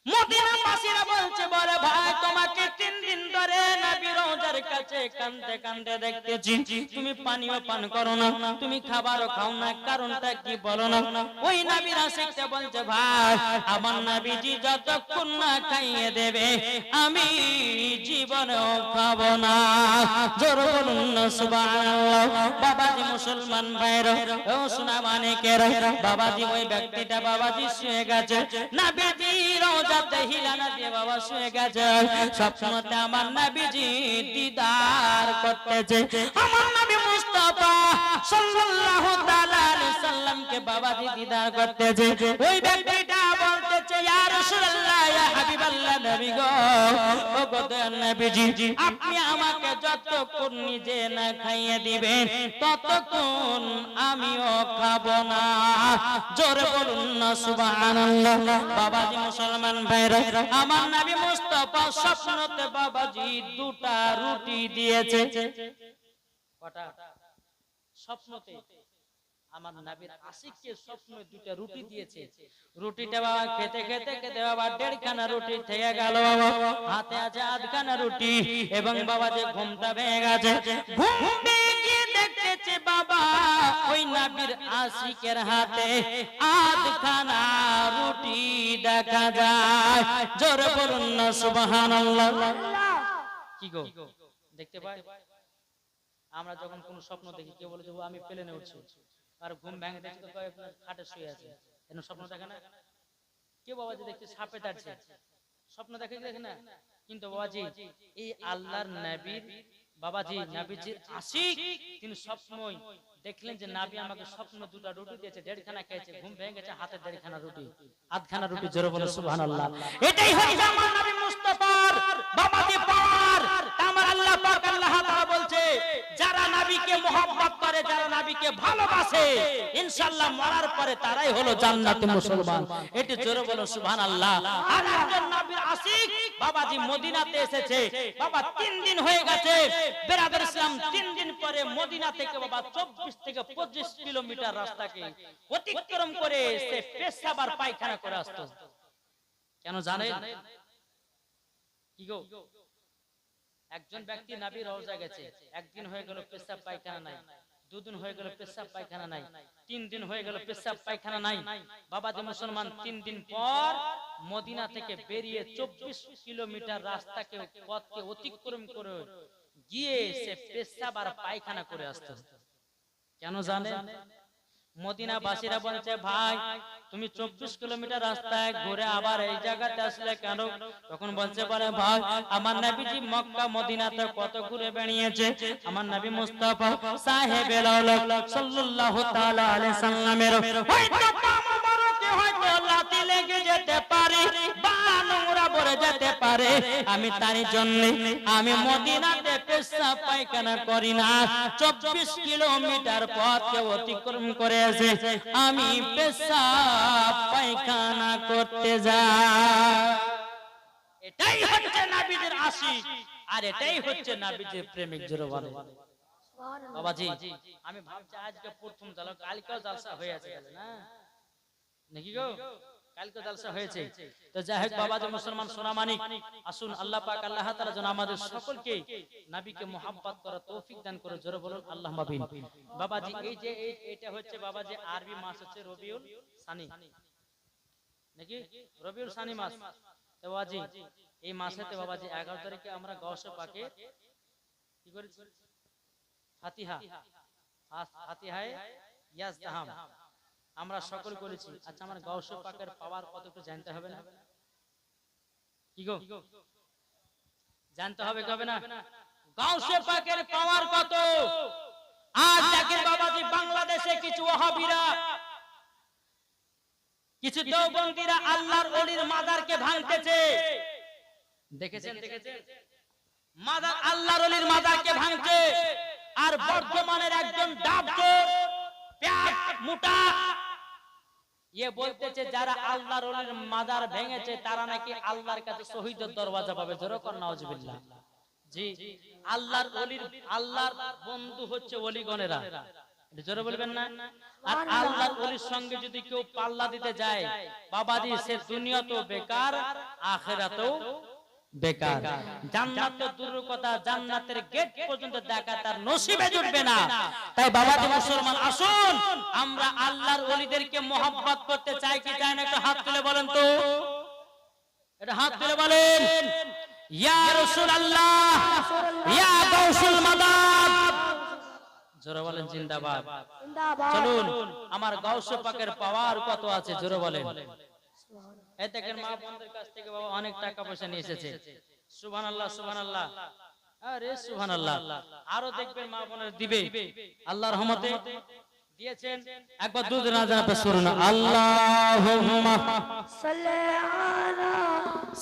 মদিনাবাসীরা বলছে, বলে ভাই তোমাকে 3 দিন ধরে নবী রওজার কাছে কাঁদতে কাঁদতে দেখতেছি, তুমি পানিও পান করো না, তুমি খাবারও খাও না, কারণটা কি বলো না? ওই নবীর আশিকটা বলছে, ভাই আমার নবীজি যতক্ষণ না খাইয়ে দেবে আমি জীবনেও খাবো না। জোরে বলুন না সুবহানাল্লাহ। বাবাজি মুসলমান ভাইরা ও সোনা মানিকেরা, বাবাজি ওই ব্যক্তিটা বাবাজি শুয়ে গেছে, নবীজি রওজাতে হিলানা দিয়ে বাবা শুয়ে গেছে। স্বপ্নতে আমার নবীজি দিদার করতেছে, আমার নবী মুস্তাফা সাল্লাল্লাহু তাআলা আলাইহি সাল্লামকে বাবাজি দিদার করতেছে। ওই ব্যক্তিটা বলতেছে, ইয়া রাসূলুল্লাহ, ইয়া হাবিবাল্লাহ, নবী গো, ও গো দয়ার নবীজি, আপনি আমাকে যতক্ষণ নিজে না খাইয়ে দিবেন ততক্ষণ আমিও খাবো না। জোরে বলুন না সুবহানাল্লাহ। বাবাজি মুসলমান ভাইরা, আমার নবী মুস্তাফা স্বপ্নতে বাবাজি 2টা রুটি দিয়েছে। কটা? স্বপ্নতে আমার নবীর আশিককে স্বপ্নে 2টা রুটি দিয়েছে। রুটিটা বাবা খেতে খেতে খেতে বাবা 1.5খানা রুটি থেকে গেল, বাবা হাতে আছে 8খানা রুটি, এবং বাবা যে ঘুমটা ভেঙে গেছে, ঘুম ভেঙে দেখতেছে বাবা ওই নবীর আশিকের হাতে 8খানা রুটি দেখা যায়। জোরে বলুন না সুবহানাল্লাহ। কি গো দেখতে পাই? আমরা যখন কোন স্বপ্ন দেখি, কেউ বলে যে আমি প্লেনে উঠছি, আর ঘুম ভেঙে দেখছি তো খাটে শুয়ে আছে, এর স্বপ্ন দেখে না? কেউ বাবাজি দেখছে সাপে টানছে, স্বপ্ন দেখে দেখে না? কিন্তু বাবাজি এই আল্লাহর নবীর বাবাজি নবীজির আশিক, তিনি স্বপ্নই দেখলেন যে নবী আমাকে স্বপ্ন 2টা রুটি দিয়েছে, 1.5খানা খেয়েছে, ঘুম ভেঙে গেছে, হাতে 1.5খানা রুটি, 8খানা রুটি। জোরে বলে সুবহানাল্লাহ। এটাই হচ্ছে আমার নবী মুস্তাফার বাবাজি পাওয়ার। আমার আল্লাহ পাক আল্লাহ তাআলা বলছে, যারা নবীকে মহব্বত করে, যারা নবীকে ভালোবাসে, ইনশাআল্লাহ মরার পরে তারাই হলো জান্নাতে মুসলমান। এটি জোরে বলো সুবহানাল্লাহ। আর একজন নবীর আশিক বাবাজি মদিনাতে এসেছে, বাবা 3 দিন হয়ে গেছে বেরাদর ইসলাম। 3 দিন পরে মদিনা থেকে বাবা 24 থেকে 25 কিলোমিটার রাস্তাকে অতিক্রম করে সে পেশাব আর পায়খানা করে আসতো। কেন জানেন? কি গো, একজন ব্যক্তি নবীর রওজা গেছে, 1 দিন হয়ে গেল পেশাব পায়খানা নাই, 2 দিন হয়ে গেল পেশাব পায়খানা নাই, 3 দিন হয়ে গেল পেশাব পায়খানা নাই। বাবাজি মুসলমান 3 দিন পর মদিনা থেকে বেরিয়ে 24 কিলোমিটার রাস্তাকে পথকে অতিক্রম করে গিয়ে সে পেশাব আর পায়খানা করে আসতো। কেন জানেন? মদিনাবাসীরা বলছে, ভাই তুমি 24 কিলোমিটার রাস্তায় ঘুরে আবার এই জায়গাতে আসলে কেন? তখন বলছে, বলে ভাই আমার নবীজি মক্কা মদিনাতে কত ঘুরে বেরিয়েছে, আমার নবী মুস্তাফা সাহেবে আওলাদ সাল্লাল্লাহু তাআলা আলাইহি সাল্লামের হয়তো পা মোবারকে হয়তো লাথি লেগে যেতে পারে বা নোংরা পড়ে যেতে পারে, আমি তারই জন্য আমি মদিনাতে পেশাব পায়খানা করি না। 24 কিলোমিটার পথকে অতিক্রম করে এসে আমি পেশাব পায়খানা করতে যাই। এটাই হচ্ছে নবীজির আশিক, আর এটাই হচ্ছে নবীজির প্রেমিক। জোরে বলে বাবাজি। আমি ভাবছি আজকে প্রথম জালসা, কালকেও জালসা হয়ে আছে না নাকি গো? কালকে জালসা হয়েছে। তো যাই হোক বাবাজি মুসলমান সোনা মানিক, আসুন আল্লাহ পাক আল্লাহ তাআলা যেন আমাদের সকলকে নবীকে মুহাব্বত করার তৌফিক দান করে। জোরে বলুন আল্লাহুম্মা আমিন। বাবাজি এই যে এটা হচ্ছে বাবাজি আরবি মাস হচ্ছে রবিউল সানি নাকি? রবিউল সানি মাস। তো বাবাজি এই মাসেতে বাবাজি 11 তারিখে আমরা গাউসে পাকে কি করেছি? ফাতিহা, ফাতিহায়ে ইয়াজদাহাম আমরা সকল করেছি। আচ্ছা আমার গাউসে পাকের পাওয়ার কত একটু জানতে হবে না? কি গো জানতে হবে কবে না? গাউসে পাকের পাওয়ার কত? আজ দেখেন বাবাজি বাংলাদেশে কিছু ওয়াহাবিরা, কিছু দেওবন্দিরা আল্লাহর ওলির মাজারকে ভাঙতেছে। দেখেছেন? মাজার আল্লাহর ওলির মাজারকে ভাঙছে। আর বর্তমানের একজন ডাবচোর প্যাট মোটা ये বলতেছে যারা আল্লাহর ওলির মাজার ভেঙেছে তারা নাকি আল্লাহর কাছে শহীদের দরওয়াজা পাবে। জোরে কর নাউজুবিল্লাহ। জি আল্লাহর ওলির আল্লাহর বন্ধু হচ্ছে ওলিগণেরা। এটা জোরে বলবেন না। আর আল্লাহর ওলির সঙ্গে যদি কেউ পাল্লা দিতে যায় বাবাজি, সে দুনিয়াতেও বেকার, আখিরাতেও বেকার। জান্নাত তো দূরের কথা, জান্নাতের গেট পর্যন্ত দেখা তার নসিবে জুটবে না। তাই বাবাজি মুসলমান, আসুন আমরা আল্লাহর ওলিদেরকে মহব্বত করতে চাই কি চাই না, একটু হাত তুলে বলেন তো, এটা হাত তুলে বলেন। ইয়া রাসূলুল্লাহ, ইয়া গাউসুল মাদাদ, জোরে বলেন জিন্দাবাদ। চলুন, আমার গাউসে পাকের পাওয়ার কত আছে জোরে বলেন। এই দেখেন মা বোনদের কাছ থেকে বাবা অনেক টাকা পয়সা নিয়ে এসেছে। সুবহানাল্লাহ, সুবহানাল্লাহ, আরে সুবহানাল্লাহ। আরো দেখবেন মা বোনের দিবে, আল্লাহর রহমতে দিয়েছেন। একবার দুধ না জানাতে শুনুন, আল্লাহুম্মা সাল্লি আলা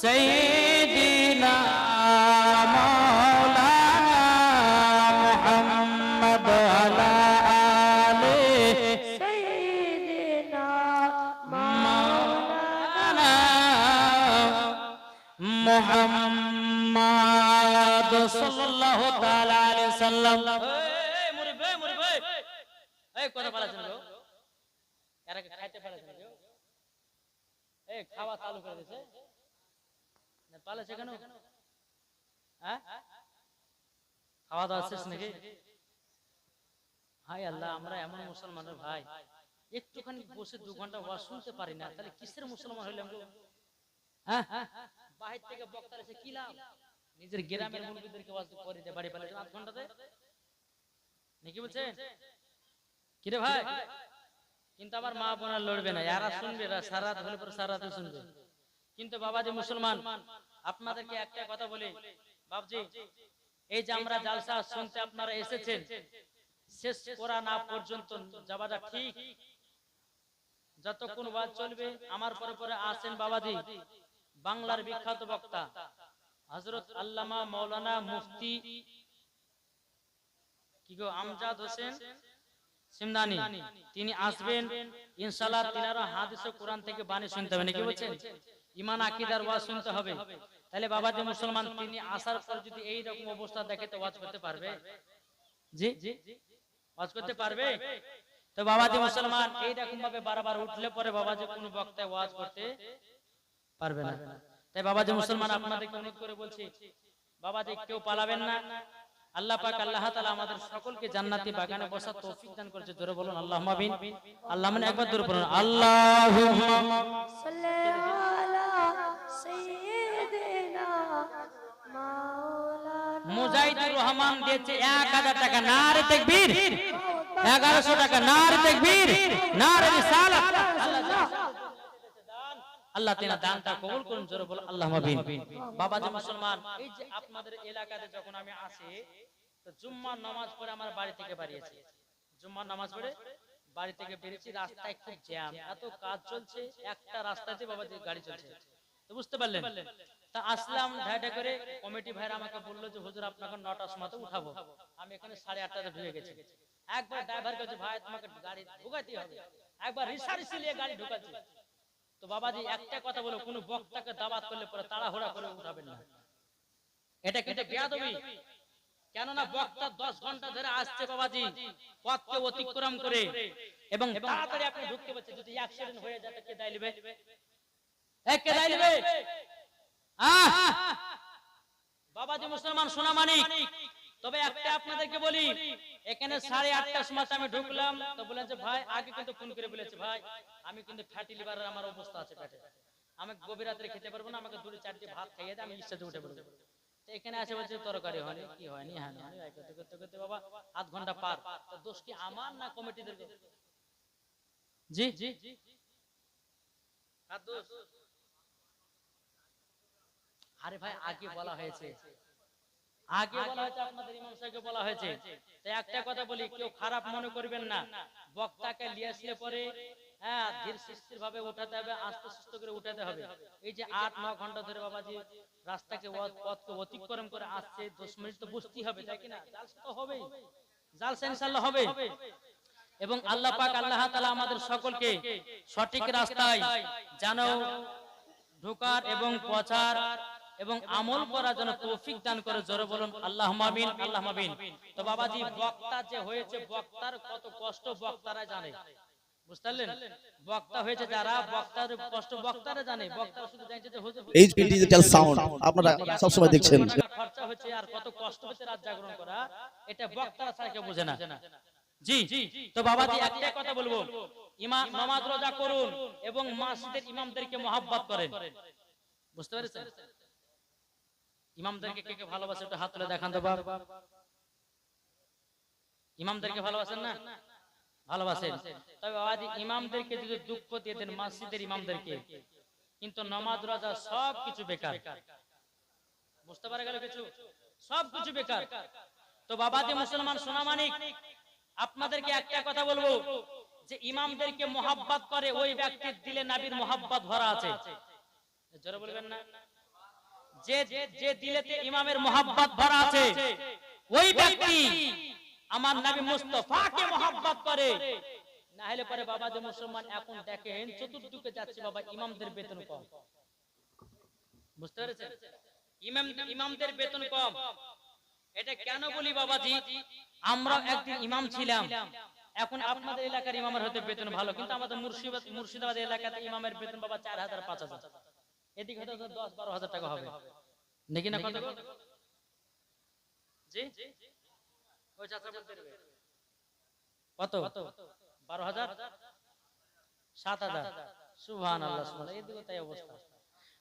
সাইয়্যিদিনা মাওলানা মুহাম্মদ আলা আলি সাইয়্যিদিনা মাওলানা মুহাম্মদ সাল্লাল্লাহু তাআলা আলাইহি সাল্লাম। এই মুরিদ, এই মুরিদ, এই কথা বলাছেন গো, এরা কি খাইতে পারেছেন গো? এই খাওয়া চালু করে দিয়েছে না, পালাছে কেন? হ্যাঁ, খাওয়া দাওয়া শেষ নাকি? হায় আল্লাহ, আমরা এমন মুসলমানের ভাই, একটুখানি বসে 2 ঘন্টা ওয়াজ শুনতে পারি না, তাহলে কিসের মুসলমান হইলাম গো? হ্যাঁ, বাহির থেকে বক্তার এসে কি লাভ? নিজের গ্রামের মুরব্বিদেরকে ওয়াজ করে দিতে বাড়ি পালাছে 8 ঘন্টাতে নাকি বলছেন? কিরে ভাই, কিন্তু আমার মা বোনা লড়বে না, এরা শুনবে, এরা সারা রাত হলে পরে সারা রাত শুনবে। কিন্তু বাবাজি মুসলমান, আপনাদেরকে একটা কথা বলি বাবজি, এই যে আমরা জালসা শুনতে আপনারা এসেছেন, শেষ করা না পর্যন্ত যাওয়াটা ঠিক। যতক্ষণ ওয়াজ চলবে, আমার পরে পরে আসেন বাবাজি বাংলার বিখ্যাত বক্তা হযরত আল্লামা মাওলানা মুফতি কি গো আমজাদ হোসেন সিমদানি, তিনি আসবেন ইনশাআল্লাহ। তিনারা হাদিস ও কোরআন থেকে বাণী শুনতে হবে নাকি বলছেন, ঈমান আকীদার ওয়াজ শুনতে হবে। তাহলে বাবাজি মুসলমান, তিনি আসার পর যদি এই রকম অবস্থা দেখে তো ওয়াজ করতে পারবে? জি, ওয়াজ করতে পারবে? তো বাবাজি মুসলমান, এই রকম ভাবে বারবার উঠলে পরে বাবাজি কোন বক্তা ওয়াজ করতে পারবে না। তাই বাবাজি মুসলমান, আপনাদেরকে অনুরোধ করে বলছি বাবাজি, কেউ পালাবেন না। আল্লাহ পাক আল্লাহ তাআলা আমাদের সকলকে জান্নাতি বাগানে বসার তৌফিক দান করেছে। জোরে বলুন আল্লাহুম্মা আমিন। আল্লাহ মানে একবার জোরে বলুন, আল্লাহুম্মা সাল্লি আলা সাইয়্যিদিনা মাওলানা। মুজাহিদুর রহমান দিয়েছে 1000 টাকা, নারে তাকবীর। 1100 টাকা, নারে তাকবীর, নারে রিসালাত। আল্লাহ তেনা দানটা কবুল করুন। জোরে বলুন আল্লাহুম্মা আমিন। বাবাজি মুসলমান, এই যে আপনাদের এলাকাতে যখন আমি আসি, তো জুম্মার নামাজ পড়ে আমার বাড়ি থেকে বেরিয়েছি, জুম্মার নামাজ পড়ে বাড়ি থেকে বেরিয়েছি, রাস্তায় খুব জ্যাম, এত কাজ চলছে, একটা রাস্তাতে বাবাজি গাড়ি চলছে, তো বুঝতে পারলেন। তা আসলাম ঢাইটা করে, কমিটি ভাইরা আমাকে বললো যে হুজুর আপনাকে 9টার সময় উঠাবো। আমি এখানে 8:30টাতে ঢুকে গেছি। একবার ড্রাইভার কাছে, ভাই তোমাকে গাড়ি ঢুকাতে হবে, একবার রিসার্চি নিয়ে গাড়ি ঢুকাচ্ছি। তো বাবাজি একটা কথা বলো, কোন বক্তাকে দাওয়াত করলে পরে তাড়াহুড়া করে উঠাবেন না, এটা কিন্তু বেয়াদবি। কেননা বক্তা 10 ঘন্টা ধরে আসছে বাবাজি, পথকে অতিক্রম করে, এবং তাড়াতাড়ি আপনি ঢুকতে পারছেন। যদি অ্যাক্সিডেন্ট হয়ে যায় কে দায় নেবে? কে দায় নেবে? বাবাজি মুসলমান সোনা মানিক, তবে একটা আপনাদেরকে বলি, এখানে 8:30টার সময় আমি ঢুকলাম, তো বলেন যে ভাই আগে কিন্তু ফোন করে বলেছে, ভাই আমি কিন্তু ফ্যাটি লিভারের আমার অবস্থা আছে পেটে, আমি গভীর রাতে খেতে পারবো না, আমাকে 2-4টি ভাত খাইয়ে দে, আমি ইচ্ছাতে উঠে পড়বো। তো এখানে আসে বলছে তরকারি হয়নি, কি হয়নি, হ্যাঁ করতে করতে করতে বাবা আধ ঘন্টা পার। তো দোষ কি আমার না কমিটিদের? জি জি, আরে ভাই আগে বলা হয়েছে, আগে বলা হয়েছে, আপনাদের ইমাম সাহেবকে বলা হয়েছে। তাই একটা কথা বলি, কেউ খারাপ মনে করবেন না, বক্তাকে নিয়ে আসলে পরে হ্যাঁ ধীর স্থির ভাবে উঠাতে হবে, আস্তে সুস্থ করে উঠাতে হবে। এই যে 8-9 ঘন্টা ধরে বাবাজি রাস্তাকে পথকে অতিক্রম করে আসছে, 10 মিনিট তো বসতেই হবে, তাই কিনা? জালসা তো হবেই, জালসা ইনশাআল্লাহ হবে। এবং আল্লাহ পাক আল্লাহ তাআলা আমাদের সকলকে সঠিক রাস্তায় যেন ঢোকার এবং পৌঁছার এবং আমল করার জন্য তৌফিক দান করে। জোরে বলুন আল্লাহুম্মা আমিন, আল্লাহুম্মা আমিন। তো বাবাজি বক্তা যে হয়েছে, বক্তার কত কষ্ট বক্তারা জানে, বুঝতে পারলেন? বক্তা হয়েছে যারা, বক্তার কষ্ট বক্তারা জানে। বক্তারা শুধু জানছে যে হুজুর এইচপি ডিজিটাল সাউন্ড আপনারা সব সময় দেখছেন। খরচা হচ্ছে আর কত কষ্ট হচ্ছে রাত জাগরণ করা, এটা বক্তারা ছাড়া কেউ বোঝে না। জি, তো বাবাজি একটা কথা বলবো, ইমাম নামাজ রোজা করুন এবং মসজিদের ইমামদেরকে মহব্বত করেন। বুঝতে পেরেছেন? ইমামদেরকে কে কে ভালোবাসে একটু হাত তুলে দেখান তো বাবা। ইমামদেরকে ভালোবাসেন না? ভালোবাসেন। তবে বাবাজি ইমামদেরকে যদি দুঃখ দিয়ে দেন, মসজিদের ইমামদেরকে, কিন্তু নামাজ রোজা সব কিছু বেকার। বুঝতে পারে গেল কিছু? সব কিছু বেকার। তো বাবাজি মুসলমান সোনামানিক, আপনাদেরকে একটা কথা বলবো, যে ইমামদেরকে মহব্বত করে ওই ব্যক্তির দিলে নবীর মহব্বত ভরা আছে। জোরে বলবেন না? যে যে দিলেতে ইমামের মহব্বত ভরা আছে, ওই ব্যক্তি আমার নবী মুস্তাফাকে মহব্বত করে। না হলে পরে বাবাজি মুসলমান এখন দেখেন চতুর্দিকে যাচ্ছে বাবা, ইমামদের বেতন কম। বুঝতে পেরেছেন? ইমামদের বেতন কম। এটা কেন বলি বাবাজি? আমরা একদিন ইমাম ছিলাম, এখন আপনাদের এলাকার ইমামের হয়তো বেতন ভালো, কিন্তু আমাদের মুর্শিদাবাদ এলাকাতে ইমামের বেতন বাবা 4000 5000, এদিকে হয়তো 10-12 হাজার টাকা হবে নাকি না? কত জি ওই চাচা বলতে পারবে কত? 12,000 7,000। সুবহানাল্লাহ, সুবহানাল্লাহ। এদিকে তাই অবস্থা।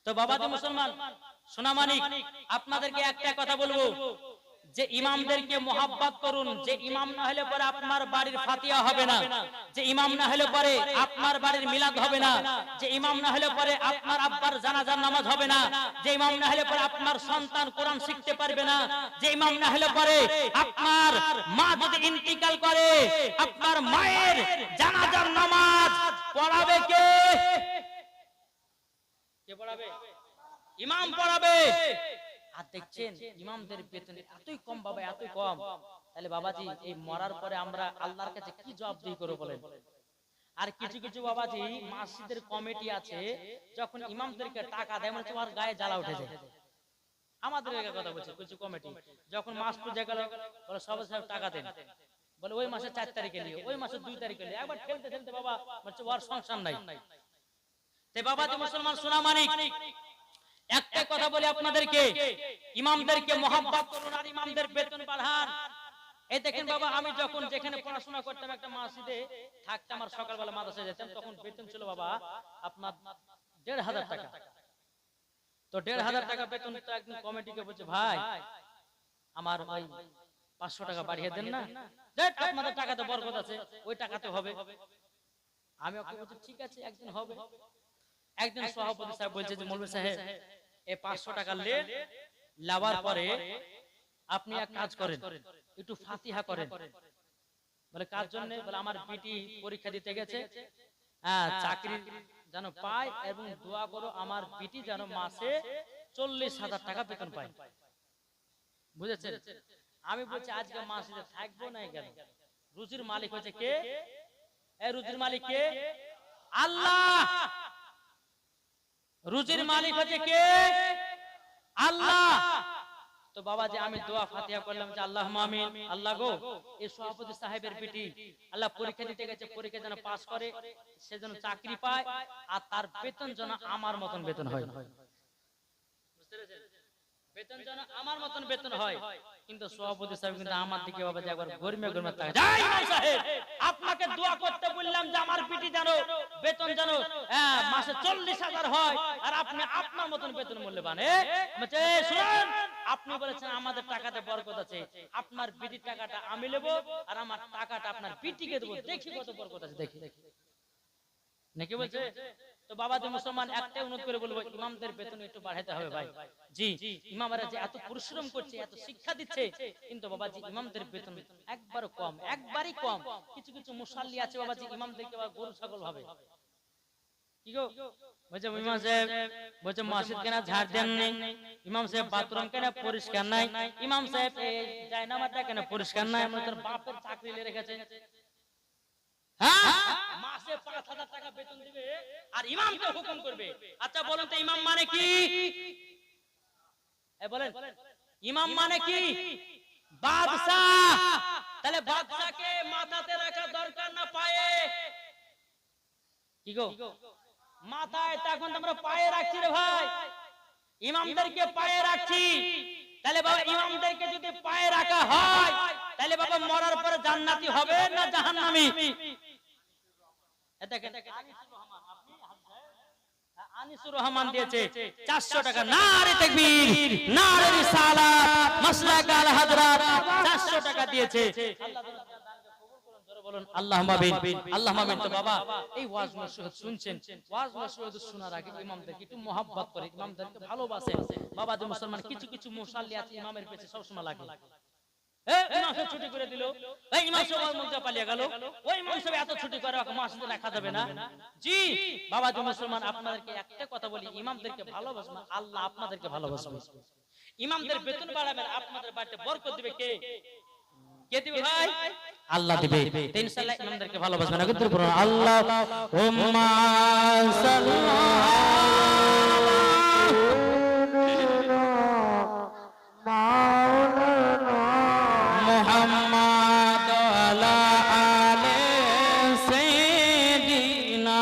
তো বাবাজি মুসলমান সোনামানিক, আপনাদেরকে একটা কথা বলবো, যে ইমামদেরকে মহব্বত করুন। যে ইমাম না হলে পরে আপনার বাড়ির ফাতিহা হবে না, যে ইমাম না হলে পরে আপনার বাড়ির মিলাদ হবে না, যে ইমাম না হলে পরে আপনার আব্বার জানাজার নামাজ হবে না, যে ইমাম না হলে পরে আপনার সন্তান কোরআন শিখতে পারবে না, যে ইমাম না হলে পরে আপনার মা যদি ইন্তিকাল করে আপনার মায়ের জানাজার নামাজ পড়াবে কে? কে পড়াবে? ইমাম পড়াবে। আর দেখছেন ইমামদের বেতন এতই কম বাবা, এতই কম। তাহলে বাবাজি এই মরার পরে আমরা আল্লাহর কাছে কি জবাবদিহি করব বলেন? আর কিছু কিছু বাবাজি মসজিদের কমিটি আছে, যখন ইমামদেরকে টাকা দেয় মানে তোমার গায়ে জ্বালা উঠে যায়। আমাদের এলাকার কথা বলছি, কিছু কমিটি যখন মাস পূজা গেল বলে সব টাকা দেন, বলে ওই মাসে 4 তারিখে নিয়ে, ওই মাসে 2 তারিখে নিয়ে, একবার ঠেলতে ঠেলতে বাবা বলছে ওর সংসার নাই। তে বাবাজি মুসলমান সোনামানিক, একটা কথা বলি আপনাদেরকে, ইমামদেরকে মহব্বত করুন আর ইমামদের বেতন বাড়ান। এই দেখেন বাবা, আমি যখন যেখানে পড়াশোনা করতাম একটা মসজিদে থাকতাম আর সকালবেলা মাদ্রাসায় যেতাম, তখন বেতন ছিল বাবা আপনার 1,500 টাকা। তো 1,500 টাকা বেতন, তো একদিন কমিটিকে বলছে ভাই আমার ওই 500 টাকা বাড়িয়ে দেন না, আপনাদের টাকাতে বরকত আছে, ওই টাকাতে হবে। আমি ওকে বলছি ঠিক আছে একদিন হবে। একদিন সভাপতি সাহেব বলছে যে মৌলভী সাহেব এই 500 টাকা লাভার পরে আপনি এক কাজ করেন, একটু ফাতিহা করেন। বলে কার জন্য? বলে আমার বিটি পরীক্ষা দিতে গেছে, চাকরি যেন পায়, এবং দোয়া করো আমার বিটি যেন মাসে 40,000 টাকা বেতন পায়। বুঝেছেন? আমি বলছি আজকে মাসে থাকবো না কেন? রুজির মালিক হচ্ছে কে? এই রুজির মালিক কে? আল্লাহ। রুজির মালিক হচ্ছে কে? আল্লাহ। তো বাবাজি আমি দোয়া ফাতিহা করলাম যে আল্লাহুম্মা আমিন। আল্লাহ গো, এই সভাপতি সাহেবের বেটি আল্লাহ পরীক্ষা দিতে গেছে, পরীক্ষা যেন পাস করে, সে যেন চাকরি পায়, আর তার বেতন যেন আমার মতন বেতন হয়। বুঝতে পেরেছেন? বেতন যেন আমার মতন বেতন হয়। কিন্তু সভাপতি সাহেব কিন্তু আমার দিকে বাবাজি একবার গরমে গরমে তাকায়, যাই ইমাম সাহেব আপনাকে দোয়া করতে বললাম যে আমার বিটি জানো বেতন জানো মাসে 40,000 হয়, আর আপনি আপনার মতন বেতন মূল্যবান। বলছে শুনুন, আপনি বলেছেন আমাদের টাকাতে বরকত আছে, আপনার বিটির টাকাটা আমি নেব আর আমার টাকাটা আপনার বিটিকে দেব, দেখি কত বরকত আছে দেখি নাকি বলছে। তো বাবাজি মুসলমান একটাই অনুরোধ করে বলবো, ইমামদের বেতন একটু বাড়াতে হবে ভাই। জি, ইমামরা যে এত পরিশ্রম করছে, এত শিক্ষা দিচ্ছে, কিন্তু বাবাজি ইমামদের বেতন একবারও কম, একবারই কম। কিছু কিছু মুসাল্লি আছে বাবাজি ইমামদেরকে গরু ছাগল ভাবে। কি গো বলছে ইমাম সাহেব, বলছে মসজিদ কেন ঝাড় দেন নাই, ইমাম সাহেব বাথরুম কেন পরিষ্কার নাই, ইমাম সাহেব এই জায়নামাজটা কেন পরিষ্কার নাই, আমাদের বাপের চাকরি নিয়ে রেখেছে। মাসে 5,000 টাকা বেতন দিবে আর ইমামকে হুকুম করবে। আচ্ছা বলুন তো ইমাম মানে কি? বলেন ইমাম মানে কি? বাদশাহ। তাহলে বাদশাকে মাথাতে রাখা দরকার না পায়ে? কি গো মাথায়, তখন আমরা পায়ে রাখছি রে ভাই, ইমামদেরকে পায়ে রাখছি। তাহলে বাবা ইমামদেরকে যদি পায়ে রাখা হয় তাহলে বাবা মরার পরে জান্নাতি হবে না জাহান্নামী? আনিসুর রহমান দিয়েছে 400 টাকা। নারে তাকবীর, নারে রিসালাত, মাসলাক আল হাজরাত 400 টাকা দিয়েছে। বলুন আল্লাহুম্মা আমিন, আল্লাহুম্মা আমিন। তো বাবা এই ওয়াজ নসিহত শুনছেন, ওয়াজ নসিহত শোনার আগে ইমামদেরকে একটু মহব্বত করে, ইমামদেরকে ভালোবাসেন। বাবা যে মুসলমান কিছু কিছু মুসাল্লি আছে ইমামের পেছনে সব সময় লাগে। ইমাম সাহেব ছুটি করে দিল, ইমাম সাহেব মুজা পালিয়ে গেল, ওই ইমাম সাহেব এত ছুটি করে মসজিদে রাখা যাবে না? জি বাবা যে মুসলমান, আপনাদেরকে একটা কথা বলি, ইমামদেরকে ভালোবাসবেন, আল্লাহ আপনাদেরকে ভালোবাসবে। ইমামদের বেতন বাড়াবেন, আপনাদের বাড়িতে বরকত দিবে কে? কে দিবে ভাই? আল্লাহ দিবে। তো ইনশাআল্লাহ ইমামদেরকে ভালোবাসবেন। আগে দূর করুন আল্লাহুম্মা মুহাম্মাদ আলা আলে সাইয়্যিদিনা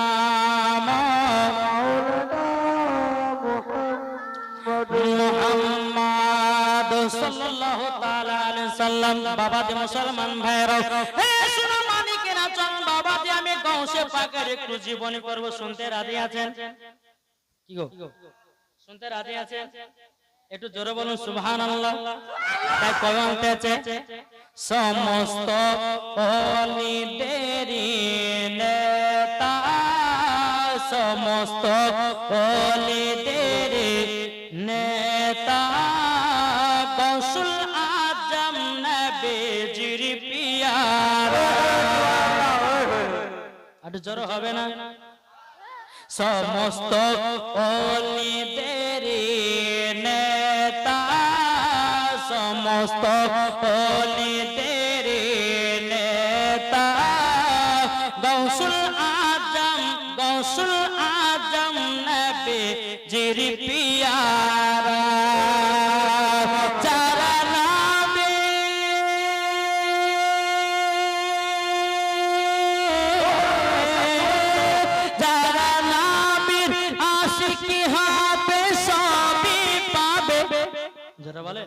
মুহাম্মাদ সাল্লাল্লাহু তাআলা আলাইহি সাল্লাম। বাবা যে মুসলমান ভাইরা, হে শুনো মানিকেরা, চল বাবা যে আমি গাউসে পাকের একটু জীবনী করব, শুনতে রাজি আছেন? কি গো শুনতে রাজি আছেন? একটু জোরে বলুন সুবহানাল্লাহ। তাই কলম উঠেছে, সমস্ত ওলিদেরই নেতা, সমস্ত ওলিদেরই নেতা, গৌসুল আজম নবীজির পিয়ারা। একটু জোরে হবে না? সমস্ত ওলিদেরই নেতা, সমস্ত ওলিদেরই নেতা, গৌসুল আজম, গৌসুল আজম নবীজির পিয়ারা। যারা নামে যারা নাবির আশিকি হবে সবই পাবে। যারা বলে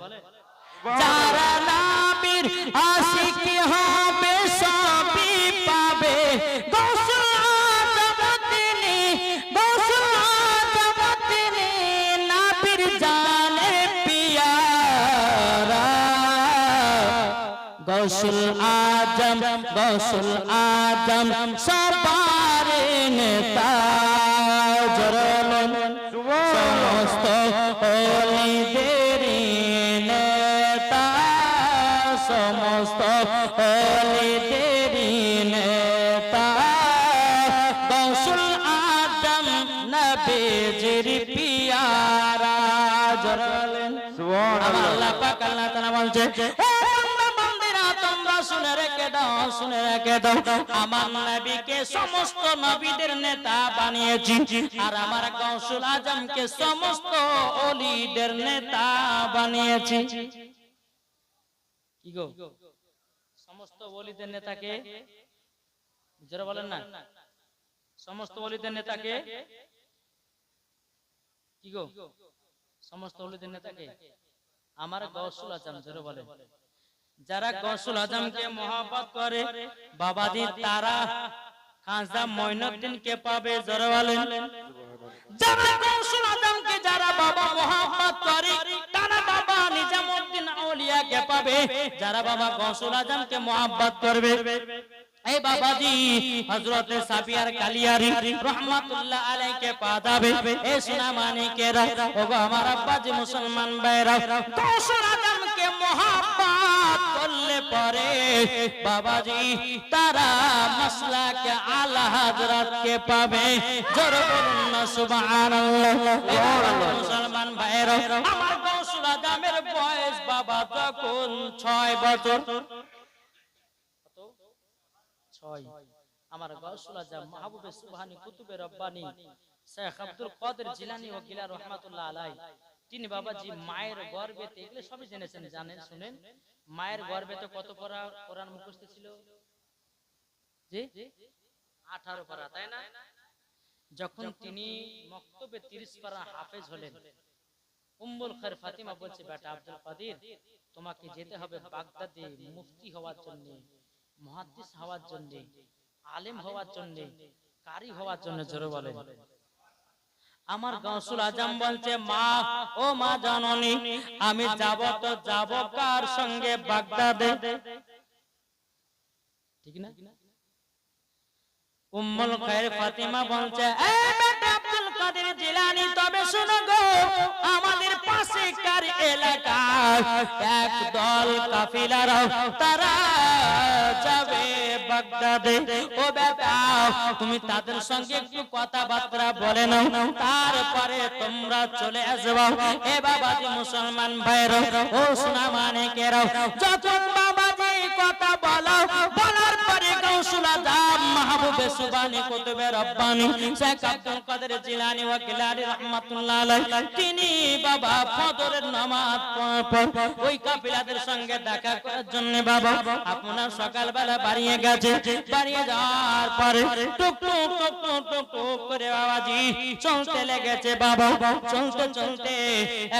যারা নাবির আশিকি হবে সবই পাবে। গৌসুল আজম তিনি, গৌসুল আজম তিনি, নাবির জানে পিয়ারা। গৌসুল আজম, গৌসুল আজম সবার নেতা। সমস্ত ওলিদেরই নেতা, সমস্ত ওলিদেরই নেতা, গৌসুল আজম নবীজির পিয়ারা। সুবহানাল্লাহ। আল্লাহ পাক আল্লাহ তাআলা বলছে, তোমরা শুনে রেখে দাও, শুনে রেখে দাও, আমার নবীকে সমস্ত নবীদের নেতা বানিয়েছি, আর আমার গৌসুল আজমকে সমস্ত ওলিদের নেতা বানিয়েছি। কি গো সমস্ত ওলিদের নেতাকে যারা বলেন না, সমস্ত ওলিদের নেতাকে কি গো সমস্ত ওলিদের নেতাকে আমার গৌসুল আজম যারা বলেন। যারা গৌসুল আজমকে মহব্বত করে বাবাজি, তারা খাজা মঈনুদ্দিনকে পাবে। যারা বলেন যারা গৌসুল আজমকে যারা বাবা মহব্বত করে তারা বাবা নিজামউদ্দিন আউলিয়াকে পাবে। যারা বাবা গৌসুল আজমকে মহব্বত করবে এই বাবাজি হযরত সাবিয়ার কালিয়ারি রহমাতুল্লাহ আলাইহিকে পাওয়া যাবে। এ সোনা মানিকেরা, ওগো আমার আব্বাজি মুসলমান ভাইরা, গৌসুল আজমকে মহব্বত করলে পরে বাবাজি তারা মাসলাকে আলা হযরতকে পাবে। জোরে বলুন না সুবহানাল্লাহ। মুসলমান ভাইরা, আমার গৌসুল আজমের বয়স বাবা তখন 6 বছর। আমার গৌসুল আজম মাহবুবে সুবহানী কুতুবে রব্বানী শেখ আব্দুল কাদের জিলানী ও গিলা রহমাতুল্লাহ আলাইহি তিনি বাবাজি মায়ের গর্ভেতে, এগুলো সবই জেনেছেন, জানেন, শুনেন, মায়ের গর্ভেতে কত পারা কোরআন মুখস্থ ছিল? জি 18 পারা, তাই না? যখন তিনি মক্তবে 30 পারা হাফেজ হলেন, উম্মুল খায়র ফাতিমা বলছে, বেটা আব্দুল কাদের, তোমাকে যেতে হবে বাগদাদে মুফতি হওয়ার জন্য, মুহাদ্দিস হওয়ার জন্য, আলেম হওয়ার জন্য, কারি হওয়ার জন্য। জোরে বলেন। আমার গাউসুল আজম বলছে, মা, ও মা জননী, আমি যাব তো যাব কার সঙ্গে? বাগদাদে। ঠিক না? উম্মুল খায়র ফাতিমা বলছে, এ বেটা আব্দুল কাদের জিলানী, তবে শুনো গো, আমাদের পাশে কার এলাকায় এক দল কাফিলারা, তারা যাবে বাগদাদে। ও বেটা, তুমি তাদের সঙ্গে একটু কথাবার্তা বলে নাও, তারপরে তোমরা চলে আসবে। এ বাবাজি মুসলমান ভাইরা, ও সোনা মানিকেরা, যখন বাবাজি কথা বলো, বলার পরে গাউসুল আজম মাহবুবে সুবহানি কুতুবে রব্বানি শেখ আব্দুল কাদের জিলানী ওয়া গিলানী রাহমাতুল্লাহ আলাইহি, তিনি বাবা ফজরের নামাজ পড়ে ওই কাফিলাদের সঙ্গে দেখা করার জন্য বাবা আপনার সকালবেলা বাড়িয়ে গেছে। বাড়িয়ে যাওয়ার পরে টুক টুক টুক টুক টুক টুক করে বাবাজি চলতে লেগেছে। বাবা চলতে চলতে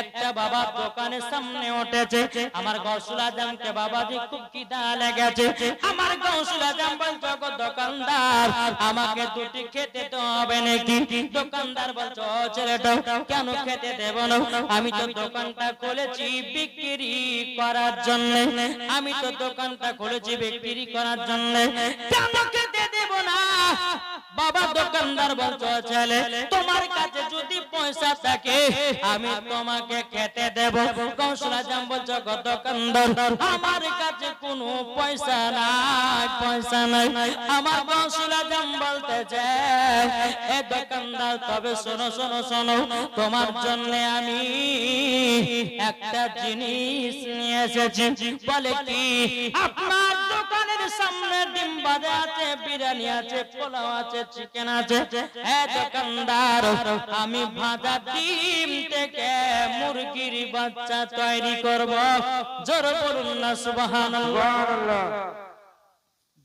একটা বাবা দোকানের সামনে উঠেছে। আমার গাউসুল আজমকে বাবাজি খুব খিদা লেগেছে। আমার গাউসুল আজম বলছে, গো দোকানদার, আমাকে দুটি খেতে তো হবে নাকি? দোকানদার বলছে, ও ছেলেটা, কেন খেতে দেব না? আমি তো দোকানটা খুলেছি বিক্রি করার জন্য, আমি তো দোকানটা খুলেছি বিক্রি করার জন্য, কেন খেতে দেব না? বাবা দোকানদার বলছে, ছেলে, তোমার কাছে যদি পয়সা থাকে আমি তোমাকে খেতে দেব। গাউসুল আজম বলছে, গো দোকানদার, আমার কাছে কোনো পয়সা নাই, পয়সা নাই। আমার গাউসুল আজম বলতেছে, এ দোকানদার, তবে শোনো শোনো শোনো, তোমার জন্য আমি একটা জিনিস নিয়ে এসেছি। বলে কি? আপনার দোকানের সামনে ডিম ভাজা আছে, বিরিয়ানি আছে, পোলাও আছে, চিকেন আছে। এ দোকানদার, আমি ভাজা ডিম থেকে মুরগির বাচ্চা তৈরি করব। জোরে বলুন না সুবহানাল্লাহ।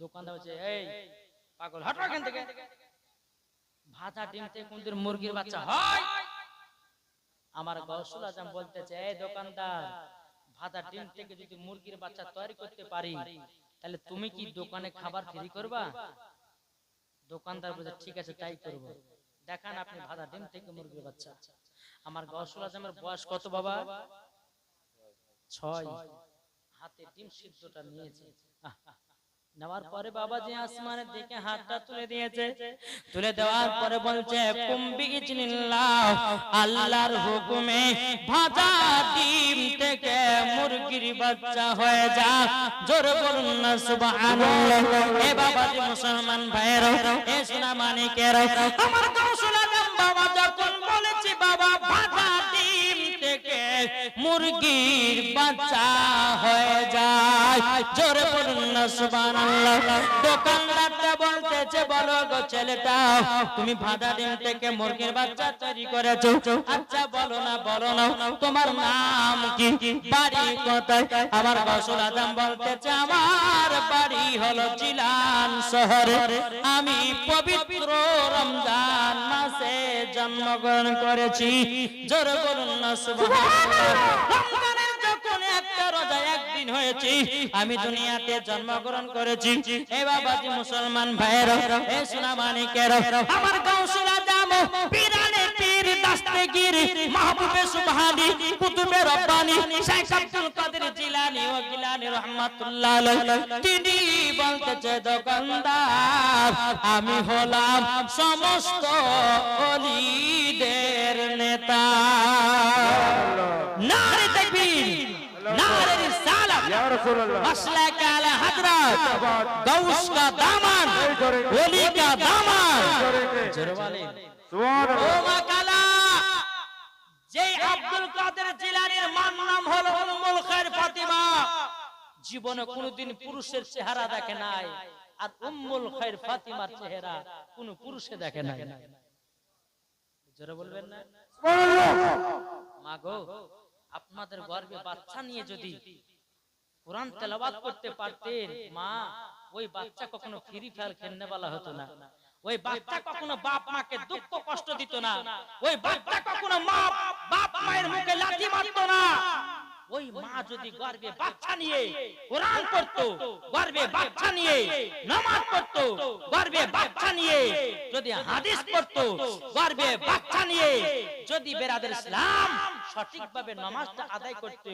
দোকানদার বলছে, এই পাগল, হটো এখান থেকে, ভাজা ডিম থেকে কোনদিন মুরগির বাচ্চা হয়? আমার গাউসুল আজম বলতেছে, এই দোকানদার, ভাজা ডিম থেকে যদি মুরগির বাচ্চা তৈরি করতে পারি, তাহলে তুমি কি দোকানে খাবার ফ্রি করবা? দোকানদার বলছে, ঠিক আছে, তাই করব। দেখান আপনি ভাজা ডিম থেকে মুরগির বাচ্চা। আমার গাউসুল আজমের বয়স কত বাবা? 6। হাতে ডিম সিদ্ধটা নিয়েছে। নেওয়ার পরে বাবাজি আসমানের দিকে হাতটা তুলে দিয়েছে। তুলে দেওয়ার পরে বলছে, কুম বিইজনিল্লাহ, আল্লাহর হুকুমে ভাজা ডিম থেকে মুরগির বাচ্চা হয়ে যা। জোরে বলুন না সুবহানাল্লাহ। এ বাবাজি মুসলমান ভাইরা, এ সোনা মানিকেরা, আমার গাউসুল আজম বাবা যখন বলেছি, বাবা ভাজা ডিম থেকে মুরগির বাচ্চা হয়ে যায়, জোরে বলুন না সুবহানাল্লাহ। দোকানদারটা বলতেছে, বলো গো ছেলেটা, তুমি ভাজা ডিম থেকে মুরগির বাচ্চা তৈরি করেছো, আচ্ছা বলো না, বলো না, তোমার নাম কি, বাড়ি কোথায়? আমার গাউসুল আজম বলতেছে, আমার বাড়ি হলো জিলান শহরে, আমি পবিত্র রমজান মাসে জন্মগ্রহণ করেছি। জোরে বলুন না সুবহানাল্লাহ। রমজানের যখন একটা রোজা একদিন হয়েছে, আমি দুনিয়াতে জন্মগ্রহণ করেছি। এ বাবাজি মুসলমান ভাইরা, এ সোনা মানিকেরা, আমার গাউসুল আজম পীরানে পীর দস্তগীর মাহবুবে সুবহানি কুতুবে রব্বানি শেখ আব্দুল কাদের জিলানী ও গিলানী রাহমাতুল্লাহ আলাইহি, তিনি বলতেছে, দোকানদার, আমি হলাম সমস্ত ওলিদের নেতা। নারে তাকবীর, नारे रिसालत, मसलक आला हजरत, गौस का दामन, वली का दामन। ও মা কালা, যে আব্দুল কাদের জিলানীর মান নাম হলো উম্মুল খায়র ফাতিমা, জীবনে কোনোদিন পুরুষের চেহারা দেখে নাই, আর উম্মুল খায়র ফাতিমার চেহারা কোন পুরুষে দেখে নাই। জোরে বলবেন না? মা গো, আপনাদের গর্ভে বাচ্চা নিয়ে যদি কোরআন তেলাওয়াত করতে পারতেন মা, ওই বাচ্চা কখনো ফ্রি ফায়ার খেলনে वाला হতো না, ওই বাচ্চা কখনো বাপ মাকে দুঃখ কষ্ট দিত না, ওই বাচ্চা কখনো মা বাপ মায়ের মুখে লাথি মারতো না। ওই মা যদি গর্ভে বাচ্চা নিয়ে কোরআন পড়তো, গর্ভে বাচ্চা নিয়ে নামাজ পড়তো, গর্ভে বাচ্চা নিয়ে যদি হাদিস পড়তো, গর্ভে বাচ্চা নিয়ে যদি বেরাদের ইসলাম সঠিকভাবে নামাজটা আদায় করতো,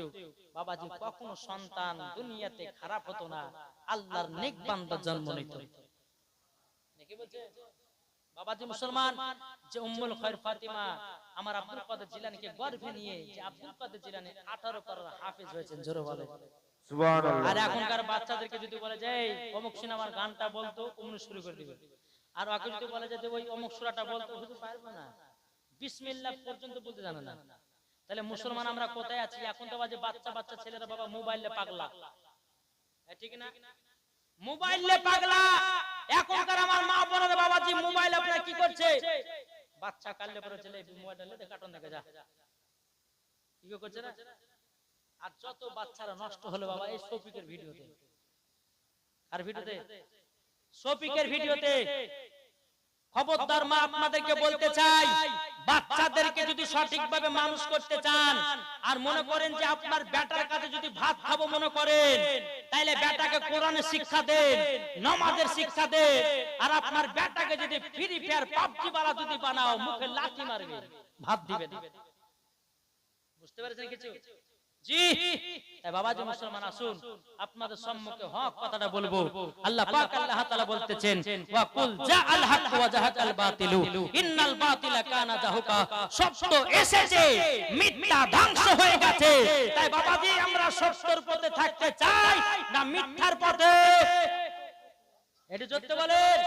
বাবাজি কখনো সন্তান দুনিয়াতে খারাপ হতো না, আল্লাহর নেক বান্দা জন্ম নিত। নাকি বলছে বাবাজি মুসলমান, যে উম্মুল খায়র ফাতিমা আমার আব্দুল কাদের জিলানীকে গর্ভে নিয়ে, যে আব্দুল কাদের জিলানী 18 পারার হাফেজ হয়েছেন, জোরে বলে সুবহানাল্লাহ। আর এখনকার বাচ্চাদেরকে যদি বলে যে অমুক সিনেমার গানটা বলতো, অমনি শুরু করে দিবে। আর ওকে যদি বলে যে ওই অমুক সূরাটা বলতো, শুধু পারবে না, বিসমিল্লাহ পর্যন্ত বলতে জানে না। তাহলে মুসলমান আমরা কোথায় আছি? এখন তো বাজে বাচ্চা বাচ্চা ছেলেরা বাবা মোবাইলে পাগলা, ঠিক না? মোবাইলে পাগলা। এখনকার আমার মা বোনেরা বাবাজি মোবাইল আপনারা কি করছে? বাচ্চা কাললে পরে ছেলে মোবাইলে দেখে কার্টুন দেখে যা, কি করছে না? আর যত বাচ্চারা নষ্ট হলো বাবা এই শফিকের ভিডিওতে। আর ভিডিওতে শফিকের ভিডিওতে। খবরদার মা, আপনাদেরকে বলতে চাই, বাচ্চাদেরকে যদি সঠিকভাবে মানুষ করতে চান আর মনে করেন যে আপনার বেটার কাছে যদি ভাত খাবো মনে করেন, তাইলে বেটাকে কোরআনের শিক্ষা দেন, নামাজের শিক্ষা দেন। আর আপনার বেটাকে যদি ফ্রি ফায়ার পাবজি বালা যদি বানাও, মুখে লাথি মারবে, ভাত দিবে না। বুঝতে পেরেছেন কিছু? জি বাবাজি মুসলমান, আসুন আপনাদের সম্মুখে হক কথাটা বলবো। আল্লাহ পাক আল্লাহ তাআলা বলতেছেন, ওয়া কুল জাআল হক ওয়া জাহাকাল বাতিলু ইন্নাল বাতিলা কানা জাহুকা। সত্য এসেছে, মিথ্যা ধ্বংস হয়ে গেছে। তাই বাবাজি আমরা সত্যের পথে থাকতে চাই না মিথ্যার পথে? এটা জোরতে বলেন।